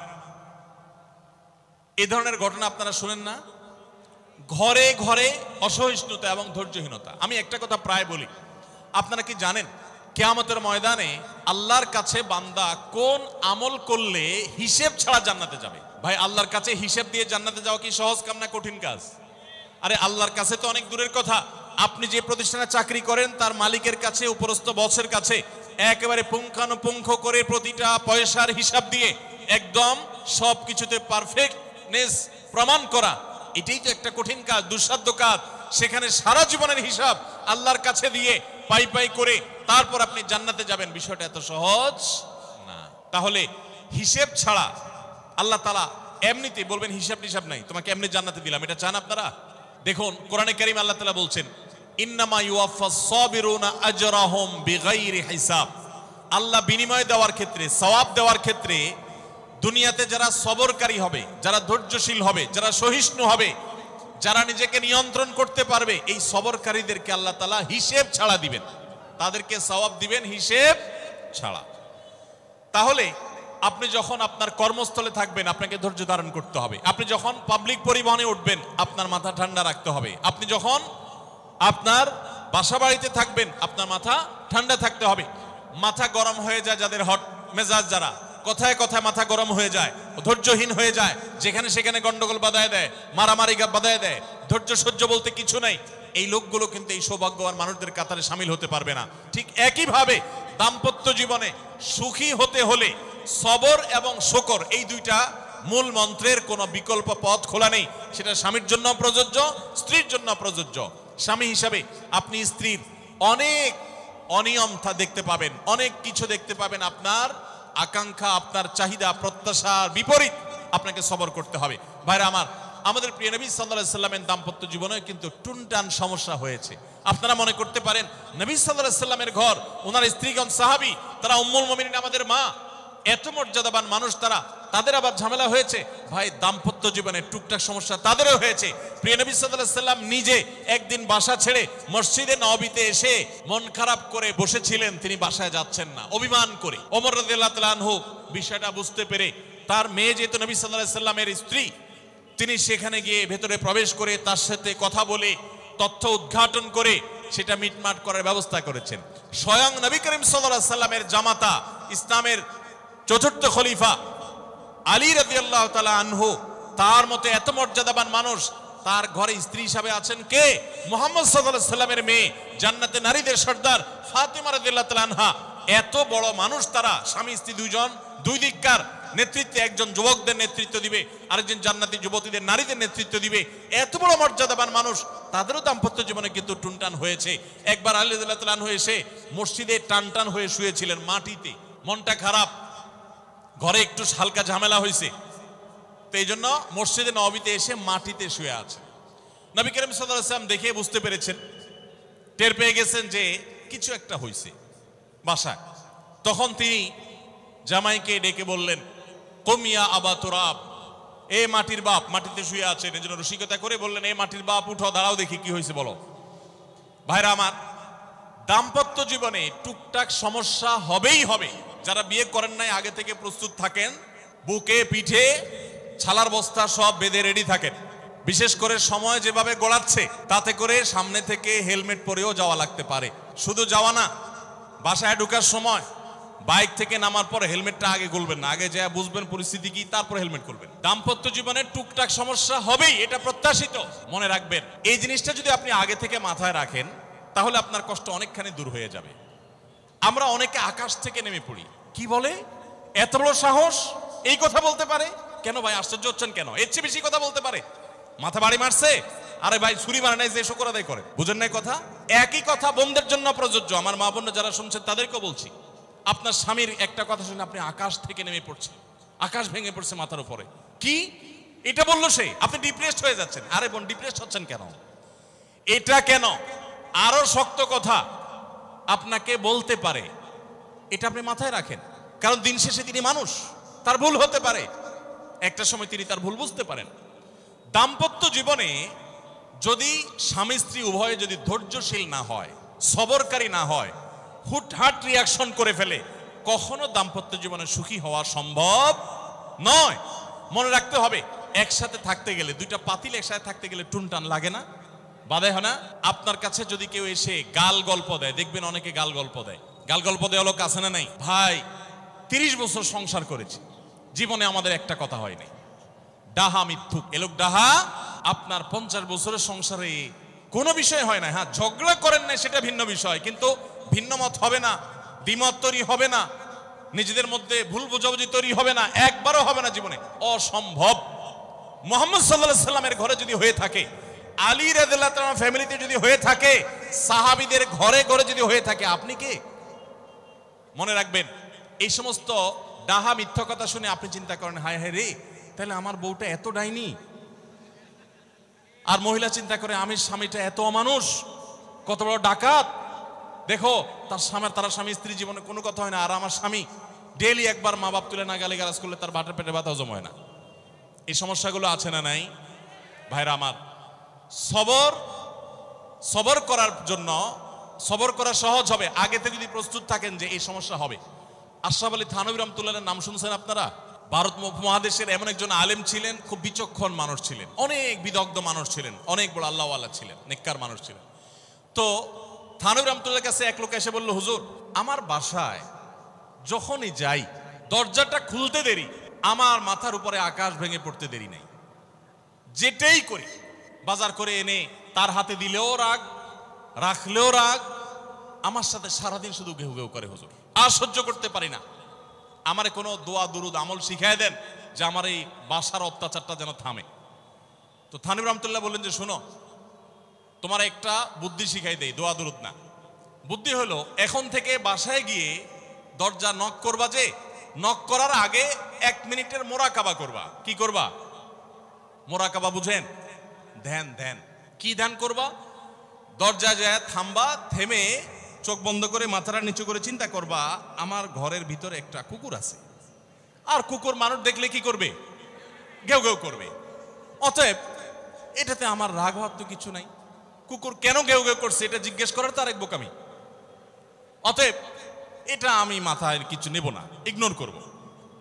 এই ধরনের ঘটনা আপনারা শুনেন না? ঘরে ঘরে অসহিষ্ণুতা এবং ধৈর্যহীনতা। আমি একটা কথা প্রায় বলি, আপনারা কি জানেন কিয়ামতের ময়দানে আল্লাহর কাছে বান্দা কোন আমল করলে হিসেব ছাড়া জান্নাতে যাবে? ভাই, আল্লাহর কাছে হিসেব দিয়ে জান্নাতে যাওয়া কি সহজ কাম না কঠিন কাজ? আরে আল্লাহর কাছে তো অনেক দূরের কথা। আপনি যে প্রতিষ্ঠানে চাকরি করেন তার মালিকের কাছে, উপরস্থ বসের কাছে একেবারে পুঙ্খানুপুঙ্খ করে প্রতিটা পয়সার হিসাব দিয়ে একদম সবকিছুতে পারফেক্টনেস প্রমাণ করা, এটাই তো একটা কঠিন কাজ, দুঃসাধ্য কাজ। সেখানে সারা জীবনের হিসাব আল্লাহর কাছে দিয়ে পাই পাই করে তারপর আপনি জান্নাতে যাবেন, বিষয়টা এত সহজ না। তাহলে হিসেব ছাড়া আল্লাহ তাআলা এমনিতে বলবেন হিসাব টিসাব নাই, তোমাকে এমনি জান্নাতে দিলাম, এটা চান আপনারা? দেখুন কোরআনে কারীম আল্লাহ তাআলা বলছেন ইন্নামা ইউওয়াফাস সাবিরুনা আজরাহুম বিগাইরি হিসাব। আল্লাহ বিনিময় দেওয়ার ক্ষেত্রে, সওয়াব দেওয়ার ক্ষেত্রে দুনিয়াতে যারা সবরকারী হবে, যারা ধৈর্যশীল হবে, যারা সহিষ্ণু হবে, যারা নিজেকে নিয়ন্ত্রণ করতে পারবে, এই সবরকারীদেরকে আল্লাহ তাআলা হিসেব ছাড়া দিবেন, তাদেরকে সওয়াব দিবেন হিসেব ছাড়া। তাহলে আপনি যখন আপনার কর্মস্থলে থাকবেন আপনাকে ধৈর্য ধারণ করতে হবে। আপনি যখন পাবলিক পরিবহনে উঠবেন আপনার মাথা ঠান্ডা রাখতে হবে। আপনি যখন আপনার বাসা বাড়িতে থাকবেন আপনার মাথা ঠান্ডা থাকতে হবে। মাথা গরম হয়ে যায় যাদের, হট মেজাজ যারা, কথায় কথায় মাথা গরম হয়ে যায়, ধৈর্যহীন হয়ে যায়, যেখানে সেখানে গন্ডগোল বাধায় দেয়, মারামারি বাধায় দেয়, ধৈর্য সহ্য বলতে কিছু নাই, এই লোকগুলো কিন্তু এই সৌভাগ্যবান মানুষদের কাতারে সামিল হতে পারবে না। ঠিক একইভাবে দাম্পত্য জীবনে সুখী হতে হলে সবর এবং শকর, এই দুইটা মূল মন্ত্রের কোনো বিকল্প পথ খোলা নেই। সেটা স্বামীর জন্য প্রযোজ্য, স্ত্রীর জন্য প্রযোজ্য। স্বামী হিসাবে আপনি স্ত্রীর অনেক অনিয়ম দেখতে পাবেন, অনেক কিছু দেখতে পাবেন, আপনার আকাঙ্ক্ষা, আপনার চাহিদা, প্রত্যাশার বিপরীত, আপনাকে সবর করতে হবে। ভাইরা আমার, আমাদের প্রিয় নবী সাল্লাল্লাহু আলাইহি সাল্লামের দাম্পত্য জীবনে কিন্তু টুনটান সমস্যা হয়েছে। আপনারা মনে করতে পারেন নবী সাল্লাল্লাহু আলাইহি সাল্লামের ঘর, ওনার স্ত্রীগণ সাহাবী, তারা উম্মুল মুমিনিন, আমাদের মা, এত মর্যাদাবান মানুষ তারা, তাদের আবার ঝামেলা হয়েছে। ভাই, দাম্পত্য জীবনে টুকটাক সমস্যা তাদেরও হয়েছে। প্রিয় নবী সাল্লাল্লাহু আলাইহি সাল্লাম নিজে একদিন বাসা ছেড়ে মসজিদে নববীতে এসে মন খারাপ করে বসেছিলেন, তিনি বাসায় যাচ্ছেন না, অভিমান করে। ওমর রাদিয়াল্লাহু তাআলা আনহু বিষয়টা বুঝতে পেরে, তার মেয়ে যেহেতু নবী সাল্লাল্লাহু আলাইহি সাল্লামের স্ত্রী, তিনি সেখানে গিয়ে ভেতরে প্রবেশ করে তার সাথে কথা বলে তথ্য উদ্ঘাটন করে সেটা মিটমাট করার ব্যবস্থা করেছেন। স্বয়ং নবী করিম সাল্লাল্লাহু আলাইহি সাল্লামের জামাতা, ইসলামের চতুর্থ খলিফা আলী রাদিয়াল্লাহু তাআলা আনহু, তার মতে এত মর্যাদাবান মানুষ, তার ঘরে স্ত্রী হিসাবে আছেন কে? মুহাম্মদ সাল্লাল্লাহু আলাইহি সাল্লামের মেয়ে, জান্নাতে নারীদের সর্দার ফাতেমা রাদিয়াল্লাহু তাআলা আনহা। এত বড় মানুষ তারা, স্বামী স্ত্রী দুইজন, দুই দিককার নেতৃত্বে, একজন যুবকদের নেতৃত্ব দিবে, আরেকজন জান্নাতি যুবতীদের, নারীদের নেতৃত্ব দিবে। এত বড় মর্যাদাবান মানুষ, তাদেরও দাম্পত্য জীবনে কিন্তু টুনটান হয়েছে। একবার আলী রাদিয়াল্লাহু তাআলা আনহু এসে মসজিদে টানটান হয়ে শুয়েছিলেন মাটিতে, মনটা খারাপ, ঘরে একটু হালকা ঝামেলা হয়েছে, তো এই জন্য মসজিদে নববীতে এসে মাটিতে শুয়ে আছে। নবী করিম সাল্লাল্লাহু আলাইহি ওয়াসাল্লাম দেখে বুঝতে পেরেছেন, টের পেয়ে গেছেন যে কিছু একটা হয়েছে বাসায়। তখন তিনি জামাইকে ডেকে বললেন, কুমিয়া আবা তুরাব, এ মাটির বাপ, মাটিতে শুয়ে আছেন, এই জন্য রসিকতা করে বললেন, এ মাটির বাপ, উঠো, দাঁড়াও, দেখি কি হয়েছে বলো। ভাইরা আমার, দাম্পত্য জীবনে টুকটাক সমস্যা হবেই হবে। যারা বিয়ে করেন নাই আগে থেকে প্রস্তুত থাকেন, বুকে পিঠে ছালার বস্তা সব বেঁধে রেডি থাকেন। বিশেষ করে সময় যেভাবে গড়াচ্ছে, তাতে করে সামনে থেকে হেলমেট পরেও যাওয়া লাগতে পারে। শুধু যাওয়া না, বাসায় ঢোকার সময় বাইক থেকে নামার পর হেলমেটটা আগে খুলবেন না, আগে যা বুঝবেন পরিস্থিতি কি, তারপর হেলমেট খুলবেন। দাম্পত্য জীবনে টুকটাক সমস্যা হবেই, এটা প্রত্যাশিত। মনে রাখবেন, এই জিনিসটা যদি আপনি আগে থেকে মাথায় রাখেন, তাহলে আপনার কষ্ট অনেকখানি দূর হয়ে যাবে। আমরা অনেকে আকাশ থেকে নেমে পড়ি, কি বলে, এত বড় সাহস, এই কথা বলতে পারে কেন? ভাই আশ্চর্য হচ্ছেন কেন? এর চেয়ে বেশি কথা বলতে পারে, মাথা বাড়ি মারছে, আরে ভাই ছুরি মারে নাই যে শুকর আদায় করে, বুঝেন নাই কথা? একই কথা বোনদের জন্য প্রযোজ্য। আমার মা বোন যারা শুনছেন তাদেরকেও বলছি, আপনার স্বামীর একটা কথা শুনে আপনি আকাশ থেকে নেমে পড়ছেন, আকাশ ভেঙে পড়ছে মাথার উপরে, কি এটা বললো সে, আপনি ডিপ্রেসড হয়ে যাচ্ছেন। আরে বোন, ডিপ্রেসড হচ্ছেন কেন? এটা কেন? আরো শক্ত কথা আপনাকে বলতে পারে, এটা আপনি মাথায় রাখেন। কারণ দিন শেষে তিনি মানুষ, তার ভুল হতে পারে, একটা সময় তিনি তার ভুল বুঝতে পারেন। দাম্পত্য জীবনে যদি স্বামী স্ত্রী উভয়ে যদি ধৈর্যশীল না হয়, সবরকারী না হয়, হুটহাট রিয়াকশন করে ফেলে, কখনো দাম্পত্য জীবনে সুখী হওয়া সম্ভব নয়। মনে রাখতে হবে, একসাথে থাকতে গেলে, দুইটা পাতিল একসাথে থাকতে গেলে টুনটান লাগে না, বাধে হয় না? আপনার কাছে যদি কেউ এসে গাল গল্প দেয়, দেখবেন অনেকে গাল গল্প দেয়। গাল গল্প দেওয়া লোক আছে না নাই? ভাই 30 বছর সংসার করেছি, জীবনে আমাদের একটা কথা হয়নি, ডাহা মিথ্যুক, এ লোক ডাহা। আপনার 50 বছরের সংসারে কোনো বিষয় হয় না। হ্যাঁ, ঝগড়া করেন না, সেটা ভিন্ন বিষয়, কিন্তু ভিন্ন মত হবে না, দ্বিমত তৈরি হবে না, নিজেদের মধ্যে ভুল বোঝাবুঝি তৈরি হবে না, একবারও হবে না জীবনে, অসম্ভব। মুহাম্মদ সাল্লাল্লাহু আলাইহি সাল্লামের ঘরে যদি হয়ে থাকে, আলী রাদিয়াল্লাহু তাআলা ফ্যামিলিতে যদি হয়ে থাকে, সাহাবীদের ঘরে ঘরে যদি হয়ে থাকে, আপনি কে? মনে রাখবেন, এই সমস্ত ডাহা মিথ্যা কথা শুনে আপনি চিন্তা করেন, হায় হায় রে, তাহলে আমার বউটা এত ডাইনি। আর মহিলা চিন্তা করে, আমি স্বামীটা এত অমানুষ, কত বড় ডাকাত। দেখো, তার স্বামী স্ত্রী জীবনে কোনো কথা হয় না, আর আমার স্বামী ডেইলি একবার মা বাপ তুলে না গালি গালাজ করলে তার বাটের পেটে ব্যথা হজম হয় না। এই সমস্যাগুলো আছে না নাই? ভাইরা আমার, সবর করার জন্য, সবর করা সহজ হবে আগে থেকে যদি প্রস্তুত থাকেন যে এই সমস্যা হবে। আশরাফ আলী থানভী রাহমাতুল্লাহর নাম শুনছেন আপনারা? ভারত উপমহাদেশের এমন একজন আলেম ছিলেন, খুব বিচক্ষণ মানুষ ছিলেন, অনেক বিদগ্ধ মানুষ ছিলেন, অনেক বড় আল্লাহওয়ালা ছিলেন, নেককার মানুষ ছিলেন। তো থানভী রাহমাতুল্লাহর কাছে এক লোক এসে বলল, হুজুর, আমার বাসায় যখনই যাই দরজাটা খুলতে দেরি, আমার মাথার উপরে আকাশ ভেঙে পড়তে দেরি নাই। যেটাই করি বাজার করে এনে তার হাতে দিলেও রাগ, রাখলেও রাগ, আমার সাথে সারাদিন শুধু ঘেউ ঘেউ করে হুজুর, আর সহ্য করতে পারি না। আমারে কোনো দোয়া দুরুদ আমল শিখাই দেন যে আমার এই বাসার অত্যাচারটা যেন থামে। তো থানিব রহমতুল্লাহ বললেন যে শোনো, তোমার একটা বুদ্ধি শিখাই দেই, দোয়া দুরুদ না। বুদ্ধি হলো এখন থেকে বাসায় গিয়ে দরজা নক করবা, যে নক করার আগে 1 মিনিটের মোরাকাবা করবা। কি করবা? মোরাকাবা বুঝেন? ধ্যান। ধ্যান কি ধ্যান করবা? দরজা যায় থামবা, থেমে চোখ বন্ধ করে মাথাটা নিচু করে চিন্তা করবা আমার ঘরের ভিতরে একটা কুকুর আছে, আর কুকুর মানুষ দেখলে কি করবে? ঘেউ ঘেউ করবে। অতএব এটাতে আমার রাগ ভাব তো কিছু নাই, কুকুর কেন ঘেউ ঘেউ করছে এটা জিজ্ঞেস করার তার এক বোকামি। অতএব এটা আমি মাথায় কিছু নেব না, ইগনোর করব।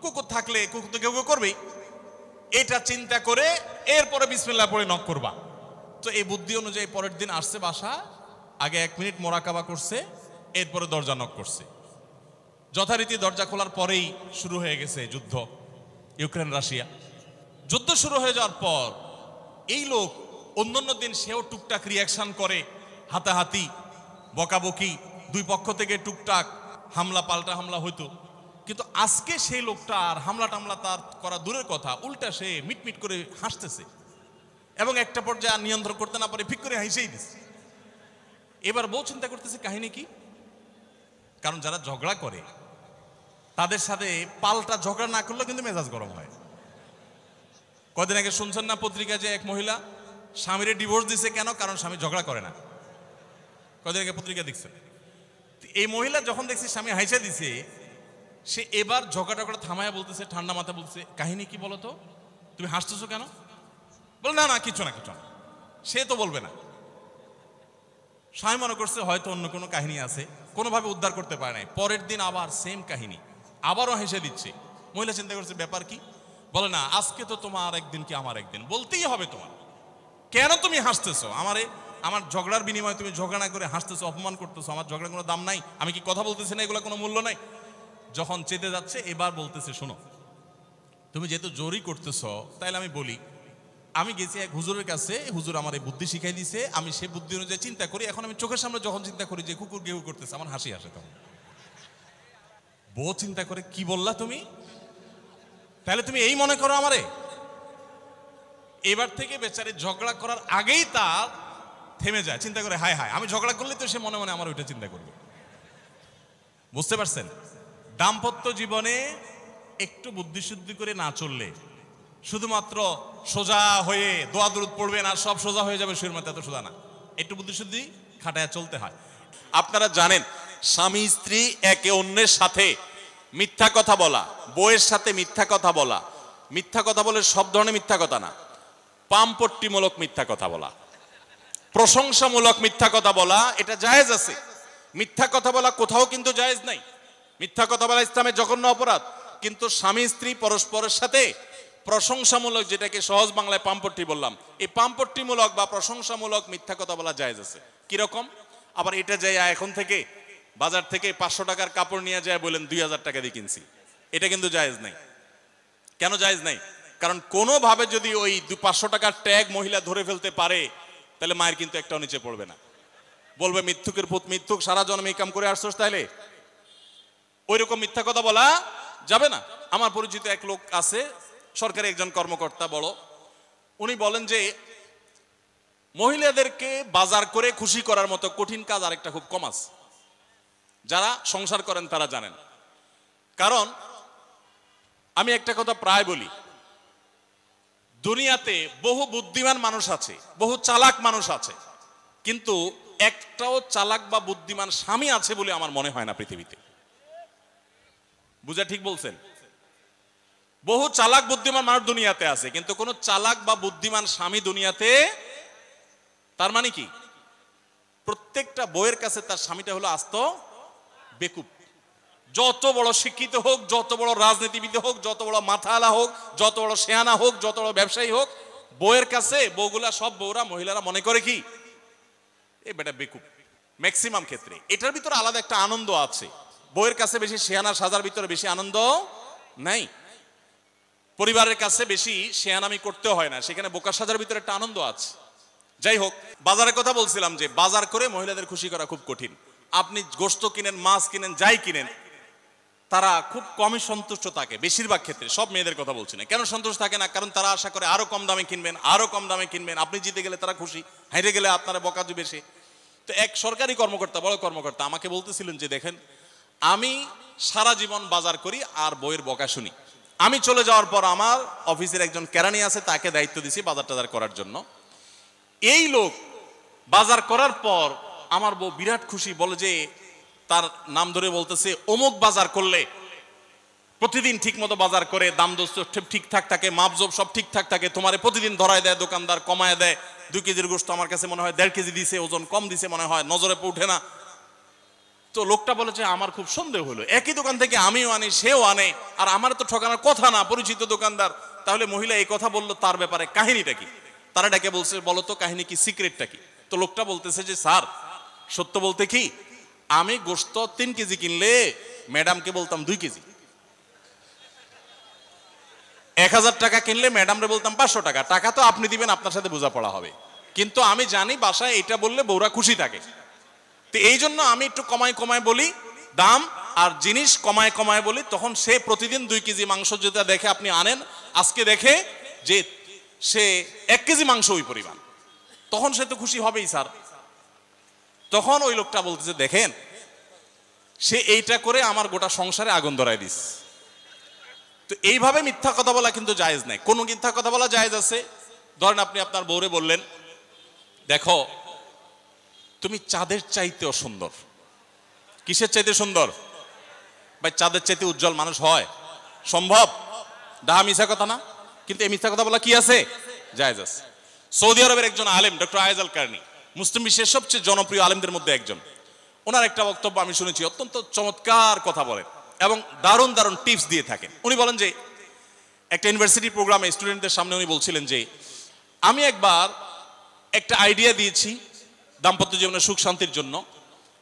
কুকুর থাকলে কুকুর তো ঘেউ ঘেউ করবেই, এটা চিন্তা করে এরপরে বিসমিল্লাহ পড়ে নক করবা। তো এই বুদ্ধি অনুযায়ী পরের দিন আসছে বাসা, আগে 1 মিনিট মোরাকাবা করছে, এরপরে দরজা নক করছে। যথারীতি দরজা খোলার পরেই শুরু হয়ে গেছে যুদ্ধ, ইউক্রেন রাশিয়া। যুদ্ধ শুরু হয়ে যাওয়ার পর এই লোক অন্যান্য দিন সেও টুকটাক রিয়াকশন করে, হাতাহাতি, বকাবকি, দুই পক্ষ থেকে টুকটাক হামলা পাল্টা হামলা হইতো। কিন্তু আজকে সেই লোকটা আর হামলা টামলা তার করা দূরের কথা, উল্টা সে মিটমিট করে হাসতেছে এবং একটা পর্যায়ে আর নিয়ন্ত্রণ করতে না পারে ফিক করে হাসেই দিচ্ছে। এবার বউ চিন্তা করতেছে কাহিনী কি? কারণ যারা ঝগড়া করে তাদের সাথে পাল্টা ঝগড়া না করলেও কিন্তু মেজাজ গরম হয়। কদিন আগে শুনছেন না পত্রিকা যে এক মহিলা স্বামীরে ডিভোর্স দিছে, কেন? কারণ স্বামী ঝগড়া করে না। কদিন আগে পত্রিকা দেখছেন। এই মহিলা যখন দেখছে স্বামী হাইসা দিছে, সে এবার ঝগড়া টগড়া থামায়া বলতেছে, ঠান্ডা মাথা বলছে, কাহিনী কি বলো তো, তুমি হাসতেছো কেন? বলে না না কিছু না কিছু না। সে তো বলবে না। স্বামী মনে করছে হয়তো অন্য কোনো কাহিনী আছে, কোনোভাবে উদ্ধার করতে পারে নাই। পরের দিন আবার সেম কাহিনী, আবারও হেসে দিচ্ছে। মহিলা চিন্তা করছে ব্যাপার কি? বলে না আজকে তো তোমার একদিন কি আমার একদিন, বলতেই হবে তোমার। কেন তুমি হাসতেছো? আমার ঝগড়ার বিনিময়ে তুমি ঝগড়া না করে হাসতেছো, অপমান করতেছো। আমার ঝগড়ার কোনো দাম নাই? আমি কি কথা বলতেছি না, এগুলো কোনো মূল্য নাই? যখন চেতে যাচ্ছে এবার বলতেছে, শোনো তুমি যেহেতু জোরই করতেছো, তাইলে আমি বলি, আমি গেছি এক হুজুরের কাছে, হুজুর আমার এই বুদ্ধি শিখাই দিছে, আমি সে বুদ্ধি অনুযায়ী চিন্তা করি। এখন আমি চোখের সামনে যখন চিন্তা করি যে কুকুর গেউ করতেছে, আমার হাসি আসে। তখন বউ চিন্তা করে, কি বললা তুমি? তাহলে তুমি এই মনে করো আমারে? এবার থেকে বেচারি ঝগড়া করার আগেই তার থেমে যায়, চিন্তা করে হায় হায় আমি ঝগড়া করলে তো সে মনে মনে আমার ওইটা চিন্তা করবে। বুঝতে পারছেন? দাম্পত্য জীবনে একটু বুদ্ধিশুদ্ধি করে না চললে, শুধুমাত্র সোজা হয়ে দোয়া দুরুদ পড়বেন আর সব সোজা হয়ে যাবে শুয়ের মতো, এত সোজা না। একটু বুদ্ধিশুদ্ধি খাটায় চলতে হয়। আপনারা জানেন স্বামী স্ত্রী একে অন্যের সাথে মিথ্যা কথা বলা, বউয়ের সাথে মিথ্যা কথা বলা, মিথ্যা কথা বলে সব ধরনের মিথ্যা কথা না, পামপট্টিমূলক মিথ্যা কথা বলা, প্রশংসামূলক মিথ্যা কথা বলা, এটা জায়েজ আছে। মিথ্যা কথা বলা কোথাও কিন্তু জায়েজ নাই। মিথ্যা কথা বলা ইসলামের জঘন্য অপরাধ। কিন্তু স্বামী স্ত্রী পরস্পরের সাথে প্রশংসামূলক, যেটাকে সহজ বাংলায় পামপট্টি বললাম, এই পামপট্টিমূলক বা প্রশংসামূলক মিথ্যা কথা বলা জায়েজ আছে। কিরকম? আবার এটা যাই এখন থেকে বাজার থেকে 500 টাকার কাপড় নিয়ে যায় বলেন 2000 টাকা দিয়ে কিনছি, এটা কিন্তু জায়েজ নাই। কেন জায়েজ নাই? কারণ কোনোভাবে যদি ওই 500 টাকার ট্যাগ মহিলা ধরে ফেলতে পারে, তাহলে মায়ের কিন্তু একটাও নিচে পড়বে না। বলবে মিথ্যুকের পুত মিথ্যুক, সারা জন্ম এই কাম করে আসছোস, তাইলে ওই রকম মিথ্যা কথা বলা যাবে না। আমার পরিচিত এক লোক আছে, সরকারি একজন কর্মকর্তা বড়, উনি বলেন যে মহিলাদেরকে বাজার করে খুশি করার মতো কঠিন কাজ আরেকটা খুব কম আছে। যারা সংসার করেন তারা জানেন। কারণ আমি একটা কথা প্রায় বলি, দুনিয়াতে বহু বুদ্ধিমান মানুষ আছে, বহু চালাক মানুষ আছে, কিন্তু একটাও চালাক বা বুদ্ধিমান স্বামী আছে বলে আমার মনে হয় না পৃথিবীতে। বুঝা ঠিক বলছেন? বহু চালাক বুদ্ধিমান মানুষ দুনিয়াতে আছে, কিন্তু কোন চালাক বা বুদ্ধিমান স্বামী দুনিয়াতে। তার মানে কি? প্রত্যেকটা বউয়ের কাছে তার স্বামীটা হলো আস্ত বেকুব। যত বড় শিক্ষিত হোক, যত বড় রাজনীতিবিদ হোক, যত বড় মাথাওয়ালা হোক, যত বড় শেয়ানা হোক, যত বড় ব্যবসায়ী হোক, বউয়ের কাছে বউগুলা, সব বউরা, মহিলারা মনে করে কি এ বেটা বেকুব। ম্যাক্সিমাম ক্ষেত্রে এটার ভিতরে আলাদা একটা আনন্দ আছে। বউয়ের কাছে বেশি শেয়ানা সাজার ভিতরে বেশি আনন্দ নাই। পরিবারের কাছে বেশি শেয়ানামি করতেও হয় না, সেখানে বোকা সাজার ভিতরে একটা আনন্দ আছে। যাই হোক, বাজারের কথা বলছিলাম যে বাজার করে মহিলাদের খুশি করা খুব কঠিন। আপনি গোশত কিনেন, মাছ কিনেন, যাই কিনেন, তারা খুব কমই সন্তুষ্ট থাকে বেশিরভাগ ক্ষেত্রে। সব মেয়েদের কথা বলছি না। কেন সন্তুষ্ট থাকে না? কারণ তারা আশা করে আরো কম দামে কিনবেন, আরো কম দামে কিনবেন। আপনি জিতে গেলে তারা খুশি, হেরে গেলে আপনারা বকা দিবে সে। তো এক সরকারি কর্মকর্তা, বড় কর্মকর্তা, আমাকে বলতেছিলেন যে দেখেন, আমি সারা জীবন বাজার করি আর বইয়ের বকা শুনি। আমি চলে যাওয়ার পর আমার অফিসের একজন কেরানি আছে, তাকে দায়িত্ব দিছি বাজার টাজার করার জন্য। এই লোক বাজার করার পর আমার বউ বিরাট খুশি, বলে যে তার নাম ধরে বলতেছে, অমুক বাজার করলে প্রতিদিন ঠিক মতো বাজার করে, দাম দোস্ত ঠিকঠাক থাকে, মাপজোপ সব ঠিকঠাক থাকে, তোমারে প্রতিদিন ধরায় দেয় দোকানদার, কমায় দেয়। 2 কেজির গোশত আমার কাছে মনে হয় 1.5 কেজি দিছে, ওজন কম দিছে মনে হয়, নজরে উঠে না। তো লোকটা বলেছে আমার খুব সন্দেহ হলো, একই দোকান থেকে আমিও আনি, সেও আনে, আর আমার তো ঠকানোর কথা না, পরিচিত দোকানদার। তাহলে মহিলা এই কথা বললো, তার ব্যাপারে কাহিনীটা কি? তারা ডেকে বলছে, বলো তো কাহিনী কি, সিক্রেটটা কি? তো লোকটা বলতেছে যে স্যার, সত্য বলতে কি, আমি গোশত 3 কেজি কিনলে ম্যাডামকে বলতাম 2 কেজি, 1000 টাকা কিনলে ম্যাডামরে বলতাম 500 টাকা। টাকা তো আপনি দিবেন, আপনার সাথে বোঝাপড়া হবে, কিন্তু আমি জানি বাসায় এটা বললে বউরা খুশি থাকে। তো এই জন্য আমি একটু কমায় কমায় বলি দাম, আর জিনিস কমায় কমায় বলি। তখন সে প্রতিদিন 2 কেজি মাংস যেটা দেখে আপনি আনেন, আজকে দেখে যে সে 1 কেজি মাংস ওই পরিমাণ, তখন সে তো খুশি হবেই স্যার। তখন ওই লোকটা বলতেছে দেখেন, সে এইটা করে আমার গোটা সংসারে আগুন ধরায় দিস। তো এইভাবে মিথ্যা কথা বলা কিন্তু জায়েজ নাই। কোন মিথ্যা কথা বলা জায়েজ আছে? ধরেন আপনি আপনার বউরে বললেন, দেখো তুমি চাঁদের চাইতেও সুন্দর। কিসের চাইতে সুন্দর? ভাই চাঁদের চাইতে উজ্জ্বল মানুষ হয় সম্ভব? ডাহা মিথ্যা কথা না? কিন্তু এই মিথ্যা কথা বলা কি আছে? জায়েজ আছে। সৌদি আরবের একজন আলেম ডক্টর আয়েজ আল কারনি, মুসলিম বিশ্বের সবচেয়ে জনপ্রিয় আলেমদের মধ্যে একজন। ওনার একটা বক্তব্য আমি শুনেছি, অত্যন্ত চমৎকার কথা বলেন এবং দারুণ দারুণ টিপস দিয়ে থাকেন। উনি বলেন যে একটা ইউনিভার্সিটি প্রোগ্রামে স্টুডেন্টদের সামনে উনি বলছিলেন যে আমি একবার একটা আইডিয়া দিয়েছি দাম্পত্য জীবনের সুখ শান্তির জন্য।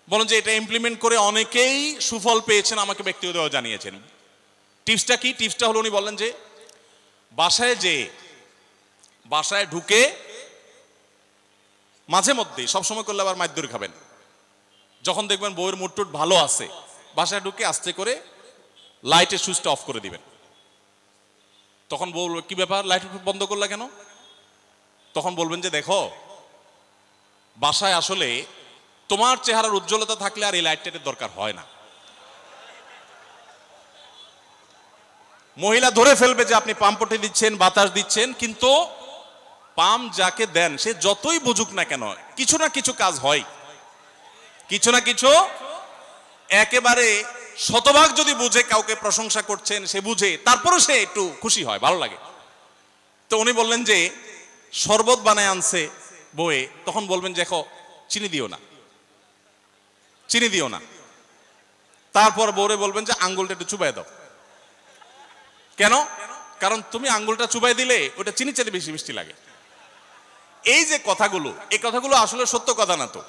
বলেন যে এটা ইমপ্লিমেন্ট করে অনেকেই সুফল পেয়েছেন, আমাকে ব্যক্তিগতভাবে জানিয়েছেন। টিপসটা কি? টিপসটা হলো, উনি বললেন যে বাসায় ঢুকে মাঝে মধ্যে, সবসময় করলে আবার মাইর খাবেন, যখন দেখবেন বউয়ের মুড টুট ভালো আছে, বাসায় ঢুকে আস্তে করে লাইটের সুইচটা অফ করে দিবেন। তখন বউ বলবে কি ব্যাপার, লাইট বন্ধ করলা কেন? তখন বলবেন যে দেখো, বাসায় আসলে তোমার চেহারার উজ্জ্বলতা থাকলে আর এই লাইটের দরকার হয় না। মহিলা ধরে ফেলবে যে আপনি পাম্পটে দিচ্ছেন, বাতাস দিচ্ছেন, কিন্তু পাম্প যাকে দেন সে যতই বুঝুক না কেন, কিছু না কিছু কাজ হয়, কিছু না কিছু। একেবারে শতভাগ যদি বুঝে কাউকে প্রশংসা করছেন, সে বুঝে, তারপরও সে একটু খুশি হয়, ভালো লাগে। তো উনি বললেন যে শরবত বানায় আনছে বউয়ে, তখন বলবেন দেখো চিনি দিও না, চিনি দিও না। তারপর বউরে বলবেন যে আঙ্গুলটা একটু চুবাই দাও। কেন? কারণ তুমি আঙ্গুলটা চুবাই দিলে ওটা চিনি চাইতে বেশি মিষ্টি লাগে। এই যে কথাগুলো, এই কথাগুলো আসলে সত্য কথা না। তো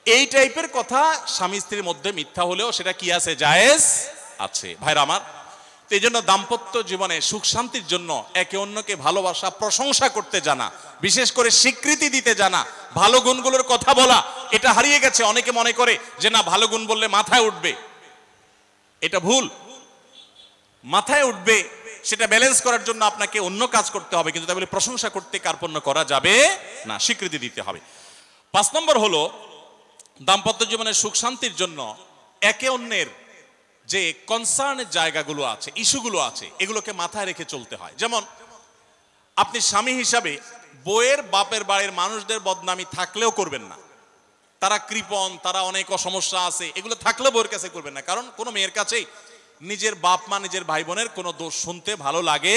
এই টাইপের কথা স্বামী স্ত্রীর মধ্যে মিথ্যা হলেও সেটা কি আছে? জায়েজ আছে। ভাইরা আমার, তো এই জন্য দাম্পত্য জীবনে সুখ শান্তির জন্য একে অন্যকে ভালোবাসা, প্রশংসা করতে জানা, বিশেষ করে স্বীকৃতি দিতে জানা, ভালো গুণগুলোর কথা বলা, এটা হারিয়ে গেছে। অনেকে মনে করে যে না, ভালো গুণ বললে মাথায় উঠবে, এটা ভুল। মাথায় উঠবে সেটা ব্যালেন্স করার জন্য আপনাকে অন্য কাজ করতে হবে, কিন্তু তাই বলে প্রশংসা করতে কার্পণ্য করা যাবে না, স্বীকৃতি দিতে হবে। 5 নম্বর হলো, দাম্পত্য জীবনের সুখ শান্তির জন্য একে অন্যের যে কনসার্নের জায়গাগুলো আছে, ইস্যুগুলো আছে, এগুলোকে মাথায় রেখে চলতে হয়। যেমন আপনি স্বামী হিসাবে বউয়ের বাপের বাড়ির মানুষদের বদনামি থাকলেও করবেন না। তারা কৃপণ, তারা অনেক সমস্যা আছে, এগুলো থাকলেও বউয়ের কাছে করবেন না। কারণ কোনো মেয়ের কাছেই নিজের বাপ মা, নিজের ভাই বোনের কোনো দোষ শুনতে ভালো লাগে।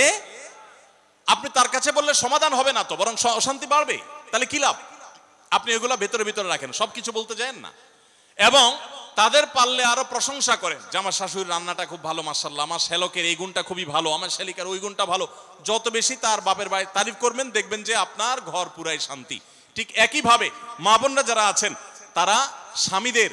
আপনি তার কাছে বললে সমাধান হবে না, তো বরং অশান্তি বাড়বে। তাহলে কি লাভ? আপনি এগুলো ভেতরে ভিতরে রাখেন, সবকিছু বলতে যান না। এবং তাদের পারলে আরো প্রশংসা করেন যে আমার শাশুড়ির রান্নাটা খুব ভালো, মাশাআল্লাহ, আমার শ্যালকের এই গুণটা খুবই ভালো, আমার শ্যালিকার ওই গুণটা ভালো। যত বেশি তার বাপের বাড়ি তারিফ করবেন, দেখবেন যে আপনার ঘর পুরাই শান্তি। ঠিক একইভাবে মা বোনরা যারা আছেন, তারা স্বামীদের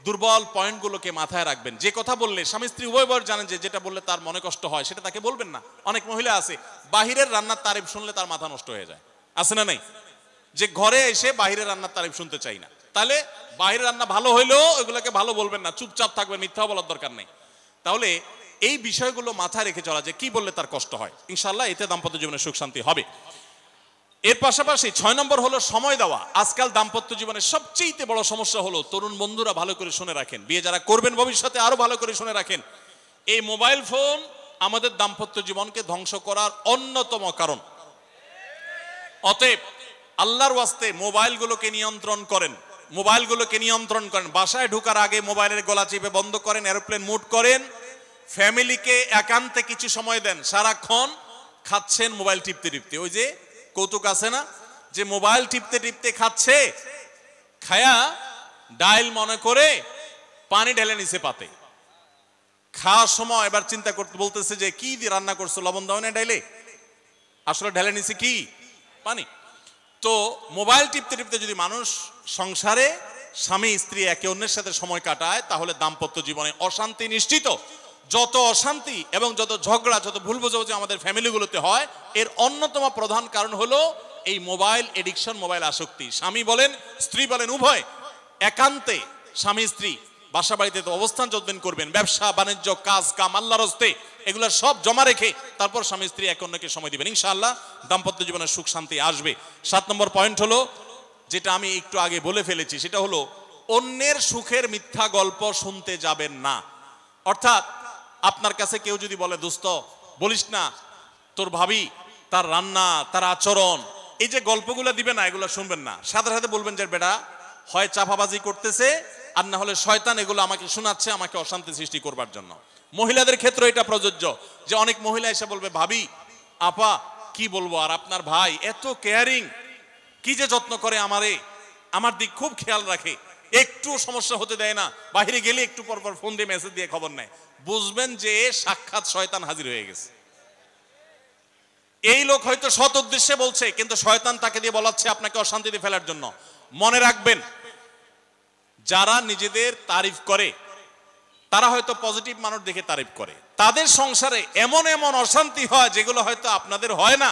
দুর্বল পয়েন্টগুলোকে মাথায় রাখবেন। যে কথা বললে স্বামী স্ত্রী উভয় জানেন যে যেটা বললে তার মনে কষ্ট হয় সেটা তাকে বলবেন না। অনেক মহিলা আছে বাহিরের রান্নার তারিফ শুনলে তার মাথা নষ্ট হয়ে যায়, আছে না নাই? যে ঘরে এসে বাহিরের রান্নার তারিফ শুনতে চাই না, তাহলে বাহিরের রান্না ভালো হইলেও ওইগুলোকে ভালো বলবেন না, চুপচাপ থাকবেন, মিথ্যা বলার দরকার নেই। তাহলে এই বিষয়গুলো মাথায় রেখে চলা, যে কি বললে তার কষ্ট হয়, ইনশাআল্লাহ এতে দাম্পত্য জীবনে সুখ শান্তি হবে। এর পাশাপাশি 6 নম্বর হলো সময় দেওয়া। আজকাল দাম্পত্য জীবনের সবচেয়ে বড় সমস্যা হলো, তরুণ বন্ধুরা ভালো করে শুনে রাখেন, বিয়ে যারা করবেন ভবিষ্যতে আরো ভালো করে শুনে রাখেন, এই মোবাইল ফোন আমাদের দাম্পত্য জীবনকে ধ্বংস করার অন্যতম কারণ। অতএব আল্লাহর ওয়াস্তে মোবাইলগুলোকে নিয়ন্ত্রণ করেন, মোবাইলগুলোকে নিয়ন্ত্রণ করেন। বাসায় ঢোকার আগে মোবাইলের গলা চিপে বন্ধ করেন, এরোপ্লেন মুড করেন। ফ্যামিলিকে একান্তে কিছু সময় দেন। সারাক্ষণ খাচ্ছেন মোবাইল টিপতে টিপতে, ওই যে কৌতুক আছে না, যে মোবাইল টিপতে টিপতে খাচ্ছে, খায়া ডাইল মনে করে পানি ঢেলে নিছে পাতে। খাওয়ার সময় এবার চিন্তা করতে বলতেছে যে কি দিয়ে রান্না করছো, লবণ দাও না ডাইলে, আসলে ঢেলে নিছে কি পানি। তো মোবাইল টিপতে টিপতে যদি মানুষ সংসারে স্বামী স্ত্রী একে অন্যের সাথে সময় কাটায়, তাহলে দাম্পত্য জীবনে অশান্তি নিশ্চিত। যত অশান্তি এবং যত ঝগড়া, যত ভুল বোঝাবুঝি আমাদের ফ্যামিলিগুলোতে হয়, এর অন্যতম প্রধান কারণ হলো এই মোবাইল এডিকশন, মোবাইল আসক্তি। স্বামী বলেন স্ত্রী বলেন উভয় একান্তে স্বামী স্ত্রী বাসা বাড়িতে তো অবস্থান যতদিন করবেন, ব্যবসা বাণিজ্য কাজ কাম আল্লাহর হস্তে, এগুলো সব জমা রেখে তারপর স্বামী স্ত্রী একে অন্যকে সময় দিবেন, ইনশাআল্লাহ দাম্পত্য জীবনের সুখ শান্তি আসবে। 7 নম্বর পয়েন্ট হলো, যেটা আমি একটু আগে বলে ফেলেছি, সেটা হলো অন্যের সুখের মিথ্যা গল্প শুনতে যাবেন না। অর্থাৎ আপনার কাছে কেউ যদি বলে দোস্ত বলিস না তোর ভাবি তার রান্না তার আচরণ, এই যে গল্পগুলো দিবে না, এগুলো শুনবেন না। সাথে সাথে বলবেন যে বেটা হয় চাপাবাজি করতেছে আর না হলে শয়তান এগুলো আমাকে শোনাচ্ছে আমাকে অশান্তি সৃষ্টি করবার জন্য। মহিলাদের ক্ষেত্রে এটা প্রযোজ্য, যে অনেক মহিলা এসে বলবে ভাবি আপা কি বলবো আর আপনার ভাই এত কেয়ারিং, কি যে যত্ন করে আমারে, আমার দিক খুব খেয়াল রাখে, একটু সমস্যা হতে দেয় না, বাইরে গেলে একটু পর পর ফোন দিয়ে মেসেজ দিয়ে খবর নেয়। বুঝবেন যে সাক্ষাৎ শয়তান হাজির হয়ে গেছে। এই লোক হয়তো সৎ উদ্দেশ্যে বলছে, কিন্তু শয়তান তাকে দিয়ে বলাচ্ছে আপনাকে অশান্তিতে ফেলার জন্য। মনে রাখবেন, যারা নিজেদের তারিফ করে তারা হয়তো পজিটিভ মানুষ দেখে তারিফ করে, তাদের সংসারে এমন এমন অশান্তি হয় যেগুলো হয়তো আপনাদের হয় না,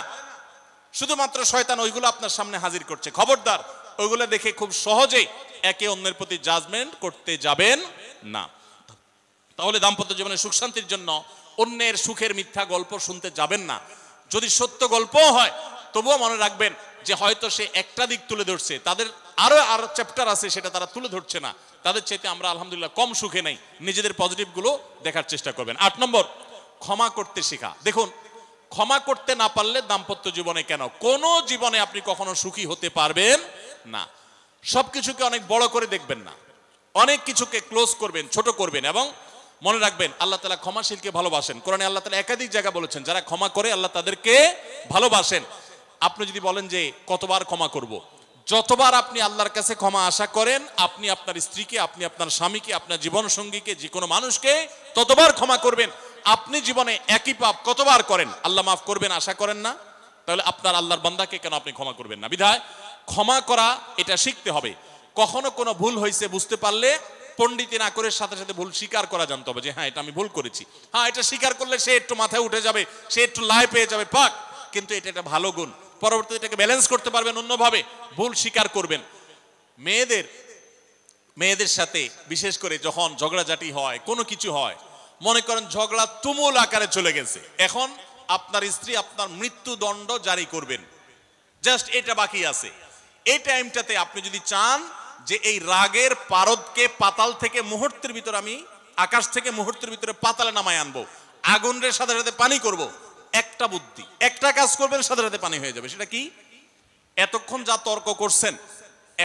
শুধুমাত্র শয়তান ওইগুলো আপনার সামনে হাজির করছে। খবরদার, ওইগুলো দেখে খুব সহজেই একে অন্যের প্রতি জাজমেন্ট করতে যাবেন না। তাহলে দাম্পত্য জীবনে সুখ শান্তির জন্য অন্যের সুখের মিথ্যা গল্প শুনতে যাবেন না। যদি সত্য গল্পও হয় তবুও মনে রাখবেন যে হয়তো সে একটা দিক তুলে ধরছে, তাদের আরো চ্যাপ্টার আছে সেটা তারা তুলে ধরছে না, তাদের চাইতে আমরা আলহামদুলিল্লাহ কম সুখে নাই। নিজেদের পজিটিভ গুলো দেখার চেষ্টা করবেন। 8 নম্বর, ক্ষমা করতে শেখা। দেখুন, ক্ষমা করতে না পারলে দাম্পত্য জীবনে কেন কোনো জীবনে আপনি কখনো সুখী হতে পারবেন না। সবকিছুকে অনেক বড় করে দেখবেন না, অনেক কিছুকে ক্লোজ করবেন, ছোট করবেন। এবং মনে রাখবেন আল্লাহ তাআলা ক্ষমাশীলকে ভালোবাসেন। কোরআনে আল্লাহ তাআলা একাধিক জায়গা বলেছেন যারা ক্ষমা করে আল্লাহ তাদেরকে ভালোবাসেন। আপনি যদি বলেন যে কতবার ক্ষমা করব, যতবার আপনি আল্লাহর কাছে ক্ষমা আশা করেন, আপনি আপনার স্ত্রীকে, আপনি আপনার স্বামীকে, আপনার জীবন সঙ্গীকে, যে কোনো মানুষকে ততবার ক্ষমা করবেন। আপনি জীবনে একই পাপ কতবার করেন আল্লাহ মাফ করবেন আশা করেন না, তাহলে আপনার আল্লাহর বান্দাকে কেন আপনি ক্ষমা করবেন না? বিধায় ক্ষমা করা এটা শিখতে হবে। কখনো কোনো ভুল হয়েছে বুঝতে পারলে পণ্ডিতি না করে সাথে সাথে ভুল স্বীকার করা জানতে হবে, যে হ্যাঁ এটা আমি ভুল করেছি। হ্যাঁ, এটা স্বীকার করলে সে একটু মাথায় উঠে যাবে, সে একটু লাই পেয়ে যাবে, পাক, কিন্তু এটা একটা ভালো গুণ। পরবর্তীতে এটাকে ব্যালেন্স করতে পারবেন অন্যভাবে, ভুল স্বীকার করবেন। মেয়েদের সাথে বিশেষ করে যখন ঝগড়াঝাটি হয়, কোনো কিছু হয়, মনে করেন ঝগড়া তুমুল আকারে চলে গেছে, এখন আপনার স্ত্রী আপনার মৃত্যুদণ্ড জারি করবেন, জাস্ট এটা বাকি আছে। এই টাইমটাতে আপনি যদি চান যে এই রাগের পারদকে পাতাল থেকে মুহূর্তের ভিতর, আমি আকাশ থেকে মুহূর্তের ভিতরে পাতালে নামায় আনবো, আগুনের সাথে সাথে পানি করব, একটা বুদ্ধি, একটা কাজ করবেন, সাথে সাথে পানি হয়ে যাবে। সেটা কি? এতক্ষণ যা তর্ক করছেন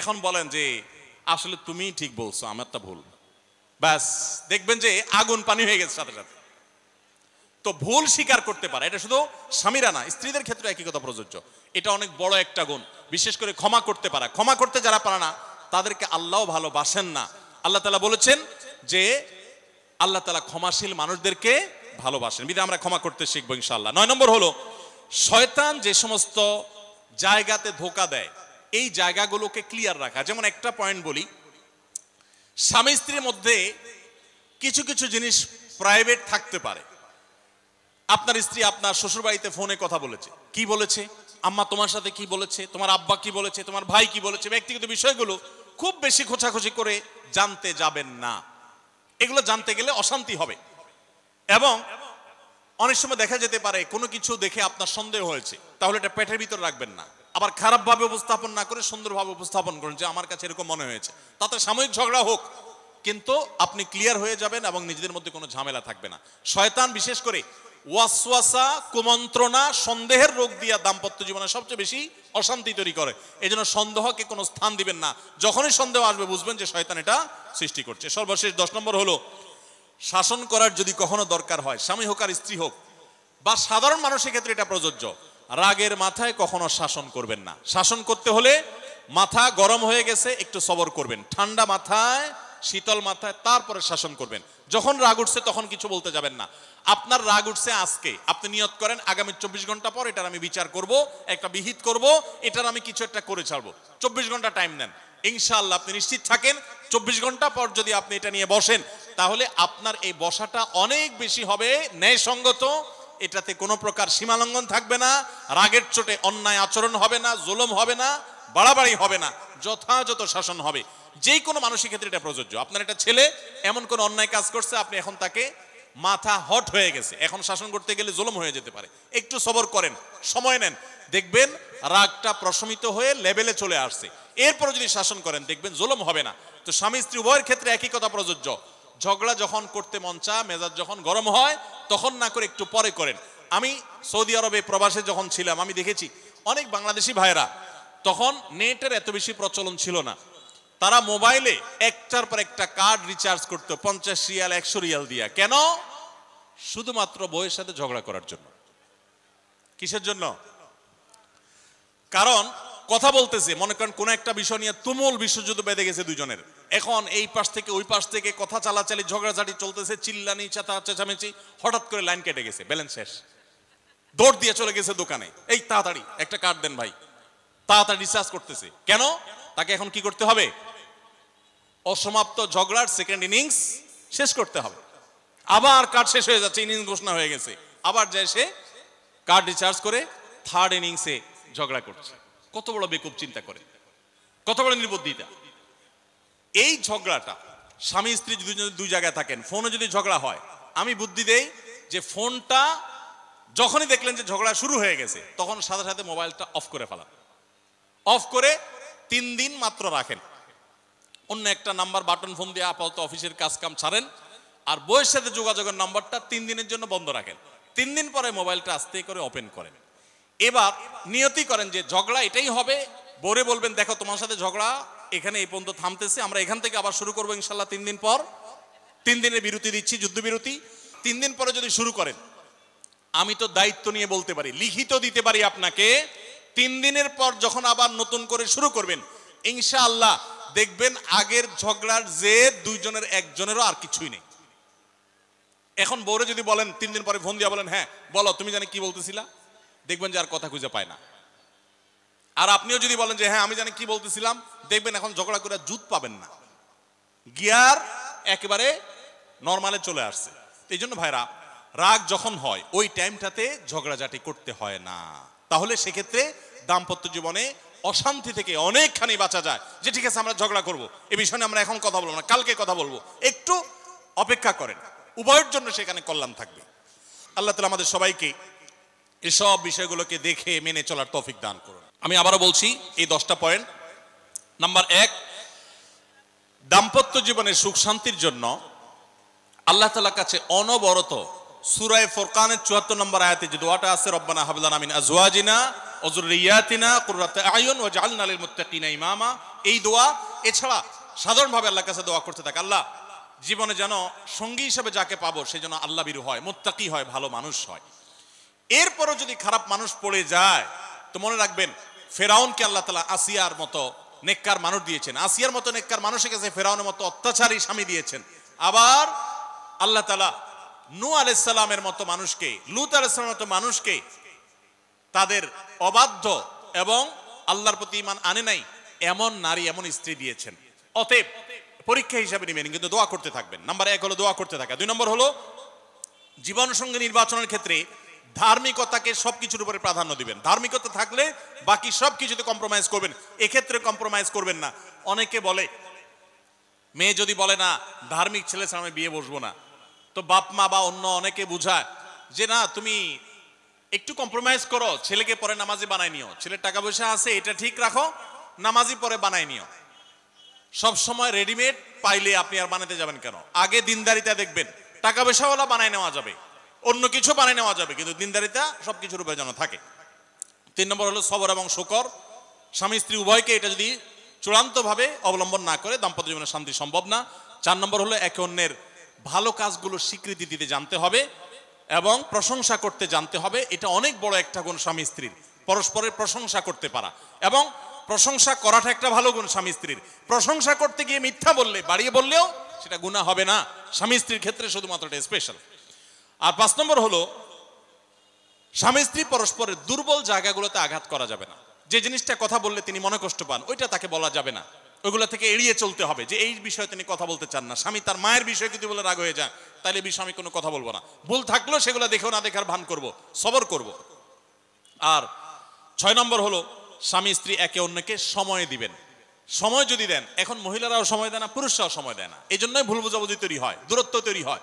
এখন বলেন যে আসলে তুমি ঠিক বলছো, আমারটা ভুল, ব্যাস দেখবেন যে আগুন পানি হয়ে গেছে সাথে সাথে। তো ভুল স্বীকার করতে পারে, এটা শুধু স্বামীরা না, স্ত্রীদের ক্ষেত্রে একই কথা প্রযোজ্য। এটা অনেক বড় একটা গুণ, বিশেষ করে ক্ষমা করতে পারা। ক্ষমা করতে যারা পারে না তাদেরকে আল্লাহ ভালোবাসেন না। আল্লাহ তাআলা বলেছেন যে আল্লাহ তাআলা ক্ষমাশীল মানুষদেরকে ভালোবাসেন, বিধায় আমরা ক্ষমা করতে শিখবো ইনশাআল্লাহ। 9 নম্বর হলো, শয়তান যে সমস্ত জায়গাতে ধোঁকা দেয় এই জায়গাগুলোকে ক্লিয়ার রাখা। যেমন একটা পয়েন্ট বলি, স্বামী স্ত্রীর মধ্যে কিছু কিছু জিনিস প্রাইভেট থাকতে পারে। আপনার স্ত্রী আপনার শ্বশুরবাড়িতে ফোনে কথা বলেছে, কি বলেছে, আম্মা তোমার সাথে কি বলেছে, তোমার আব্বা কি বলেছে, তোমার ভাই কি বলেছে, ব্যক্তিগত বিষয়গুলো খুব বেশি খোঁচাখুচি করে জানতে যাবেন না। এগুলো জানতে গেলে অশান্তি হবে। এবং অনেক সময় দেখা যেতে পারে কোনো কিছু দেখে আপনার সন্দেহ হয়েছে, তাহলে এটা পেটের ভিতর রাখবেন না। আবার খারাপভাবে উপস্থাপন না করে সুন্দরভাবে উপস্থাপন করুন যে আমার কাছে এরকম মনে হয়েছে। তাতে সাময়িক ঝগড়া হোক, কিন্তু আপনি ক্লিয়ার হয়ে যাবেন এবং নিজেদের মধ্যে কোনো ঝামেলা থাকবে না। শয়তান বিশেষ করে ওয়াসওয়াসা, কুমন্ত্রণা, সন্দেহের রোগ দিয়া দাম্পত্য জীবনে সবচেয়ে বেশি অশান্তি তৈরি করে। এই জন্য সন্দেহকে কোনো স্থান দিবেন না। যখনই সন্দেহ আসবে বুঝবেন যে শয়তান এটা সৃষ্টি করছে। সর্বশেষ 10 নম্বর হলো, শাসন করার যদি কখনো দরকার হয়, স্বামী হোক আর স্ত্রী হোক বা সাধারণ মানুষের ক্ষেত্রে এটা প্রযোজ্য, রাগের মাথায় কখনো শাসন করবেন না। শাসন করতে হলে মাথা গরম হয়ে গেছে একটু সবর করবেন, ঠান্ডা মাথায় শীতল মাথায় তারপরে শাসন করবেন। যখন রাগ উঠছে তখন কিছু বলতে যাবেন না। আপনার রাগ উঠছে আজকে, আপনি নিয়ত করেন আগামী 24 ঘন্টা পর এটার আমি বিচার করব, একটা বিহিত করব, এটার আমি কিছু একটা করে ছাড়বো। 24 ঘন্টা টাইম নেন, ইনশাআল্লাহ আপনি নিশ্চিত থাকেন 24 ঘন্টা পর যদি আপনি এটা নিয়ে বসেন, তাহলে আপনার এই বসাটা অনেক বেশি হবে ন্যায়সঙ্গত। এটাতে কোনো প্রকার সীমালঙ্ঘন থাকবে না, রাগের চোটে অন্যায় আচরণ হবে না, জুলুম হবে না, বাড়াবাড়ি হবে না, যথাযথ শাসন হবে। যে কোনো মানুষের ক্ষেত্রে এটা প্রযোজ্য। আপনার একটা ছেলে এমন কোন অন্যায় কাজ করছে, আপনি এখন তাকে মাথা হট হয়ে গেছে, এখন শাসন করতে গেলে জুলুম হয়ে যেতে পারে, একটু সবর করেন, সময় নেন, দেখবেন রাগটা প্রশমিত হয়ে লেভেলে চলে আসছে। এরপর যদি শাসন করেন দেখবেন জুলুম হবে না। তো স্বামী স্ত্রী উভয়ের ক্ষেত্রে একই কথা প্রযোজ্য। ঝগড়া যখন করতে মন চায়, মেজাজ যখন গরম হয়, তখন না করে একটু পরে করেন। আমি সৌদি আরবে প্রবাসে যখন ছিলাম, আমি দেখেছি অনেক বাংলাদেশি ভাইয়েরা, তখন নেটের এত বেশি প্রচলন ছিল না, তারা মোবাইলে একটার পর একটা কার্ড রিচার্জ করতো 50 রিয়াল 100 রিয়াল দিয়া। কেন? শুধুমাত্র বউয়ের সাথে ঝগড়া করার জন্য। কিসের জন্য? কারণ কথা বলতেছে, মনে করেন কোন একটা বিষয় নিয়ে তুমুল বিশ্বযুদ্ধ বেঁধে গেছে দুজনের, এখন এই পাশ থেকে ওই পাশ থেকে কথা চালাচালি, ঝগড়াঝাটি চলতেছে, চিল্লানি চেঁচামেচি, হঠাৎ করে লাইন কেটে গেছে, ব্যালেন্স শেষ, দৌড় দিয়ে চলে গেছে দোকানে, এই তাড়াতাড়ি একটা কার্ড দেন ভাই, তাড়াতাড়ি রিচার্জ করতেছে। কেন? তাকে এখন কি করতে হবে? অসমাপ্ত ঝগড়ার সেকেন্ড ইনিংস শেষ করতে হবে। আবার কার্ড শেষ হয়ে যাচ্ছে, ইনিংস ঘোষণা হয়ে গেছে, আবার যায় সে কার্ড রিচার্জ করে থার্ড ইনিংসে ঝগড়া করছে। কত বড় বেকুব চিন্তা করে, কত বড় নির্বুদ্ধিতা। এই ঝগড়াটা স্বামী স্ত্রী যদি দুই জায়গায় থাকেন, ফোনে যদি ঝগড়া হয়, আমি বুদ্ধি দেই যে ফোনটা যখনই দেখলেন যে ঝগড়া শুরু হয়ে গেছে, তখন সাথে সাথে মোবাইলটা অফ করে ফেলান। অফ করে 3 দিন মাত্র রাখেন, অন্য একটা নাম্বার বাটন ফোন দিয়ে আপাতত অফিসের কাজ কাম ছাড়েন, আর বউয়ের সাথে যোগাযোগের নাম্বারটা 3 দিনের জন্য বন্ধ রাখেন। 3 দিন পরে মোবাইলটা আস্তে করে ওপেন করেন। এবার নিয়তি করেন যে ঝগড়া এটাই হবে। বউরে বলবেন, দেখো তোমার সাথে ঝগড়া এখানে এই পর্যন্ত থামতেছে, আমরা এখান থেকে আবার শুরু করবো ইনশাল্লাহ 3 দিন পর। 3 দিনের বিরতি দিচ্ছি, যুদ্ধবিরতি। 3 দিন পরে যদি শুরু করেন, আমি তো দায়িত্ব নিয়ে বলতে পারি, লিখিত দিতে পারি আপনাকে, 3 দিনের পর যখন আবার নতুন করে শুরু করবেন, ইনশাআল্লাহ দেখবেন আগের ঝগড়ার যে দুইজনের একজনেরও আর কিছুই নেই। এখন বউরে যদি বলেন 3 দিন পরে ফোন দিয়া বলেন, হ্যাঁ বলো তুমি জানি কি বলতেছিলা, দেখবেন যে আর কথা খুঁজে পায় না। আর আপনিও যদি বলেন যে হ্যাঁ আমি জানি কি বলতেছিলাম, দেখবেন এখন ঝগড়া করে জুত পাবেন না, গিয়ার একেবারে নরমালে চলে আসছে। এই জন্য ভাইরা, রাগ যখন হয় ওই টাইমটাতে ঝগড়াঝাটি করতে হয় না। তাহলে সেক্ষেত্রে দাম্পত্য জীবনে অশান্তি থেকে অনেকখানি বাঁচা যায়। যে ঠিক আছে আমরা ঝগড়া করব, এই বিষয়ে আমরা এখন কথা বলবো না, কালকে কথা বলবো, একটু অপেক্ষা করেন, উভয়ের জন্য সেখানে কল্যাণ থাকবে। আল্লাহ তাআলা আমাদের সবাইকে এসব বিষয়গুলোকে দেখে মেনে চলার তৌফিক দান করুন। আমি আবারও বলছি এই 10টা পয়েন্ট। নাম্বার 1, দাম্পত্য জীবনের সুখ শান্তির জন্য আল্লাহ তাআলার কাছে অনবরত সূরা ফুরকানের 74 নম্বর আয়াতে যে দোয়াটা আছে, রব্বানা হাব লানা মিন আজওয়াজিনা ওয়া যুররিয়াতিনা কুররাতা আয়ুন ওয়াজআলনা লিল মুত্তাকিনা ইমামা, এই দোয়া এছাড়া সাধারণভাবে আল্লাহর কাছে দোয়া করতে থাকে, আল্লাহ জীবনে যেন সঙ্গী হিসেবে যাকে পাবো সে যেন আল্লাহ ভীরু হয়, মুত্তাকি হয়, ভালো মানুষ হয়। এরপরও যদি খারাপ মানুষ পড়ে যায় তো মনে রাখবেন, ফেরাউনকে আল্লাহ তাআলা আসিয়ার মতো নেককার মানুষ দিয়েছেন, আসিয়ার মতো নেককার মানুষের কাছে ফেরাউনের মতো অত্যাচারী স্বামী দিয়েছেন। আবার আল্লাহ তাআলা নূহ আলাইহিস সালামের মতো মানুষকে, লূত আলাইহিস সালামের মতো মানুষকে তাদের অবাধ্য এবং আল্লাহর প্রতি ঈমান আনে নাই এমন নারী, এমন স্ত্রী দিয়েছেন। অতএব পরীক্ষা হিসাবে নেবেন, কিন্তু দোয়া করতে থাকবেন। নাম্বার 1 হলো দোয়া করতে থাকা। 2 নম্বর হলো জীবন সঙ্গী নির্বাচনের ক্ষেত্রে ধার্মিকতাকে সবকিছুর উপরে প্রাধান্য দিবেন। ধার্মিকতা থাকলে বাকি সবকিছুতে কম্প্রোমাইজ করবেন, এক্ষেত্রে কম্প্রোমাইজ করবেন না। অনেকে বলে, মেয়ে যদি বলে না ধার্মিক ছেলে ছাড়া আমি বিয়ে বসবো না, তো বাপ মা বা অন্য অনেকে বুঝায় যে না তুমি একটু কম্প্রোমাইজ করো, ছেলেকে পরে নামাজি বানাই নিও, ছেলের টাকা পয়সা আছে এটা ঠিক রাখো, নামাজি পরে বানাই নিও। সব সময় রেডিমেড পাইলে আপনি আর বানাতে যাবেন কেন? আগে দিনদারিতা দেখবেন। টাকা পয়সাওয়ালা বানাই নেওয়া যাবে, অন্য কিছু বানাই নেওয়া যাবে, কিন্তু দিনদারিতা সবকিছুর উপরে যেন থাকে। 3 নম্বর হলো সবর এবং শুকর। স্বামী স্ত্রী উভয়কে এটা যদি চূড়ান্তভাবে অবলম্বন না করে দাম্পত্য জীবনে শান্তি সম্ভব না। 4 নম্বর হলো একে অন্যের ভালো কাজগুলো স্বীকৃতি দিতে জানতে হবে এবং প্রশংসা করতে জানতে হবে। এটা অনেক বড় একটা গুণ স্বামী স্ত্রীর, পরস্পরের প্রশংসা করতে পারা। এবং প্রশংসা করাটা একটা ভালো গুণ স্বামী স্ত্রীর। প্রশংসা করতে গিয়ে মিথ্যা বললে, বাড়িয়ে বললেও সেটা গুনাহ হবে না, স্বামী স্ত্রীর ক্ষেত্রে শুধুমাত্র এটা স্পেশাল। আর 5 নম্বর হলো স্বামী স্ত্রী পরস্পরের দুর্বল জায়গাগুলোতে আঘাত করা যাবে না। যে জিনিসটা কথা বললে তিনি মনে কষ্ট পান, ওইটা তাকে বলা যাবে না, ওইগুলো থেকে এড়িয়ে চলতে হবে। যে এই বিষয়ে তিনি কথা বলতে চান না, স্বামী তার মায়ের বিষয়ে যদি বলে রাগ হয়ে যায়, তাহলে এই বিষয়ে আমি কোনো কথা বলবো না। ভুল থাকলেও সেগুলো দেখেও না দেখার ভান করব, সবর করব। আর 6 নম্বর হলো স্বামী স্ত্রী একে অন্যকে সময় দিবেন। সময় যদি দেন, এখন মহিলারাও সময় দেয় না, পুরুষরাও সময় দেয় না, এই জন্যই ভুল বোঝাবুঝি তৈরি হয়, দূরত্ব তৈরি হয়।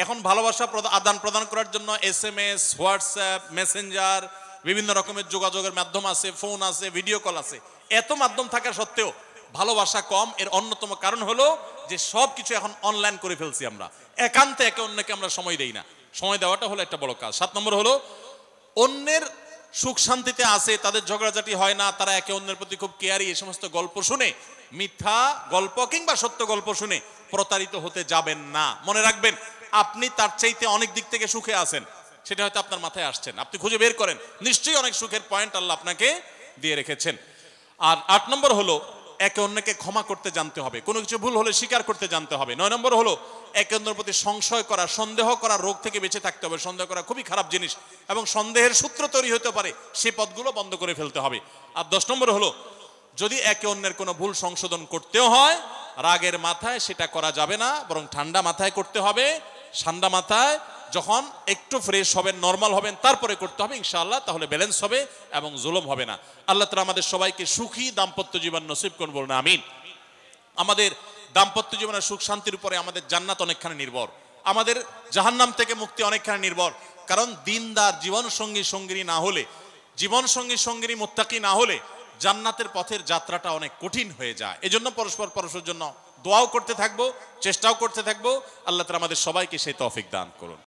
এখন ভালোবাসা আদান প্রদান করার জন্য SMS, হোয়াটসঅ্যাপ, মেসেঞ্জার, বিভিন্ন রকমের যোগাযোগের মাধ্যম আছে, ফোন আছে, ভিডিও কল আছে। এত মাধ্যম থাকা সত্ত্বেও ভালোবাসা কম। এর অন্যতম কারণ হলো যে সবকিছু এখন অনলাইন করে ফেলছি আমরা, একান্তে একে অন্যকে আমরা সময় দেই না। সময় দেওয়াটা হলো একটা বড় কাজ। 7 নম্বর হলো অন্যের সুখ শান্তিতে আছে, তাদের ঝগড়াঝাটি হয় না, তারা একে অন্যের প্রতি খুব কেয়ারি। এই সমস্ত গল্প শুনে, মিথ্যা গল্প কিংবা সত্য গল্প শুনে প্রতারিত হতে যাবেন না। মনে রাখবেন আপনি তার চাইতে অনেক দিক থেকে সুখে আছেন, সেটা হয়তো আপনার মাথায় আসছেন, আপনি খুঁজে বের করেন, নিশ্চয়ই অনেক সুখের পয়েন্ট আল্লাহ আপনাকে দিয়ে রেখেছেন। আর 8 নম্বর হলো একে অন্যকে ক্ষমা করতে জানতে হবে, কোনো কিছু ভুল হলে স্বীকার করতে জানতে হবে। 9 নম্বর হলো একে অন্যের প্রতি সংশয় করা, সন্দেহ করা রোগ থেকে বেঁচে থাকতে হবে। সন্দেহ করা খুবই খারাপ জিনিস এবং সন্দেহের সূত্র তৈরি হতে পারে, সেই পথগুলো বন্ধ করে ফেলতে হবে। আর 10 নম্বর হলো যদি একে অন্যের কোনো ভুল সংশোধন করতেও হয়, রাগের মাথায় সেটা করা যাবে না, বরং ঠান্ডা মাথায় করতে হবে। ঠান্ডা মাথায় যখন একটু ফ্রেশ হবেন, নরমাল হবেন, তারপরে করতে হবে ইনশাআল্লাহ, তাহলে ব্যালেন্স হবে এবং জুলুম হবে না। আল্লাহ তাআলা আমাদের সবাইকে সুখী দাম্পত্য জীবন নসিব করুন, বলুন আমিন। আমাদের দাম্পত্য জীবনের সুখ শান্তির উপরে আমাদের জান্নাত অনেকখানি নির্ভর, আমাদের জাহান্নাম থেকে মুক্তি অনেকখানি নির্ভর। কারণ দিনদার জীবন সঙ্গী সঙ্গিনী না হলে, জীবন সঙ্গী সঙ্গিনী মুত্তাকি না হলে জান্নাতের পথের যাত্রাটা অনেক কঠিন হয়ে যায়। এজন্য পরস্পরের জন্য দোয়াও করতে থাকবো, চেষ্টাও করতে থাকবো। আল্লাহ তাআলা আমাদের সবাইকে সেই তৌফিক দান করুন।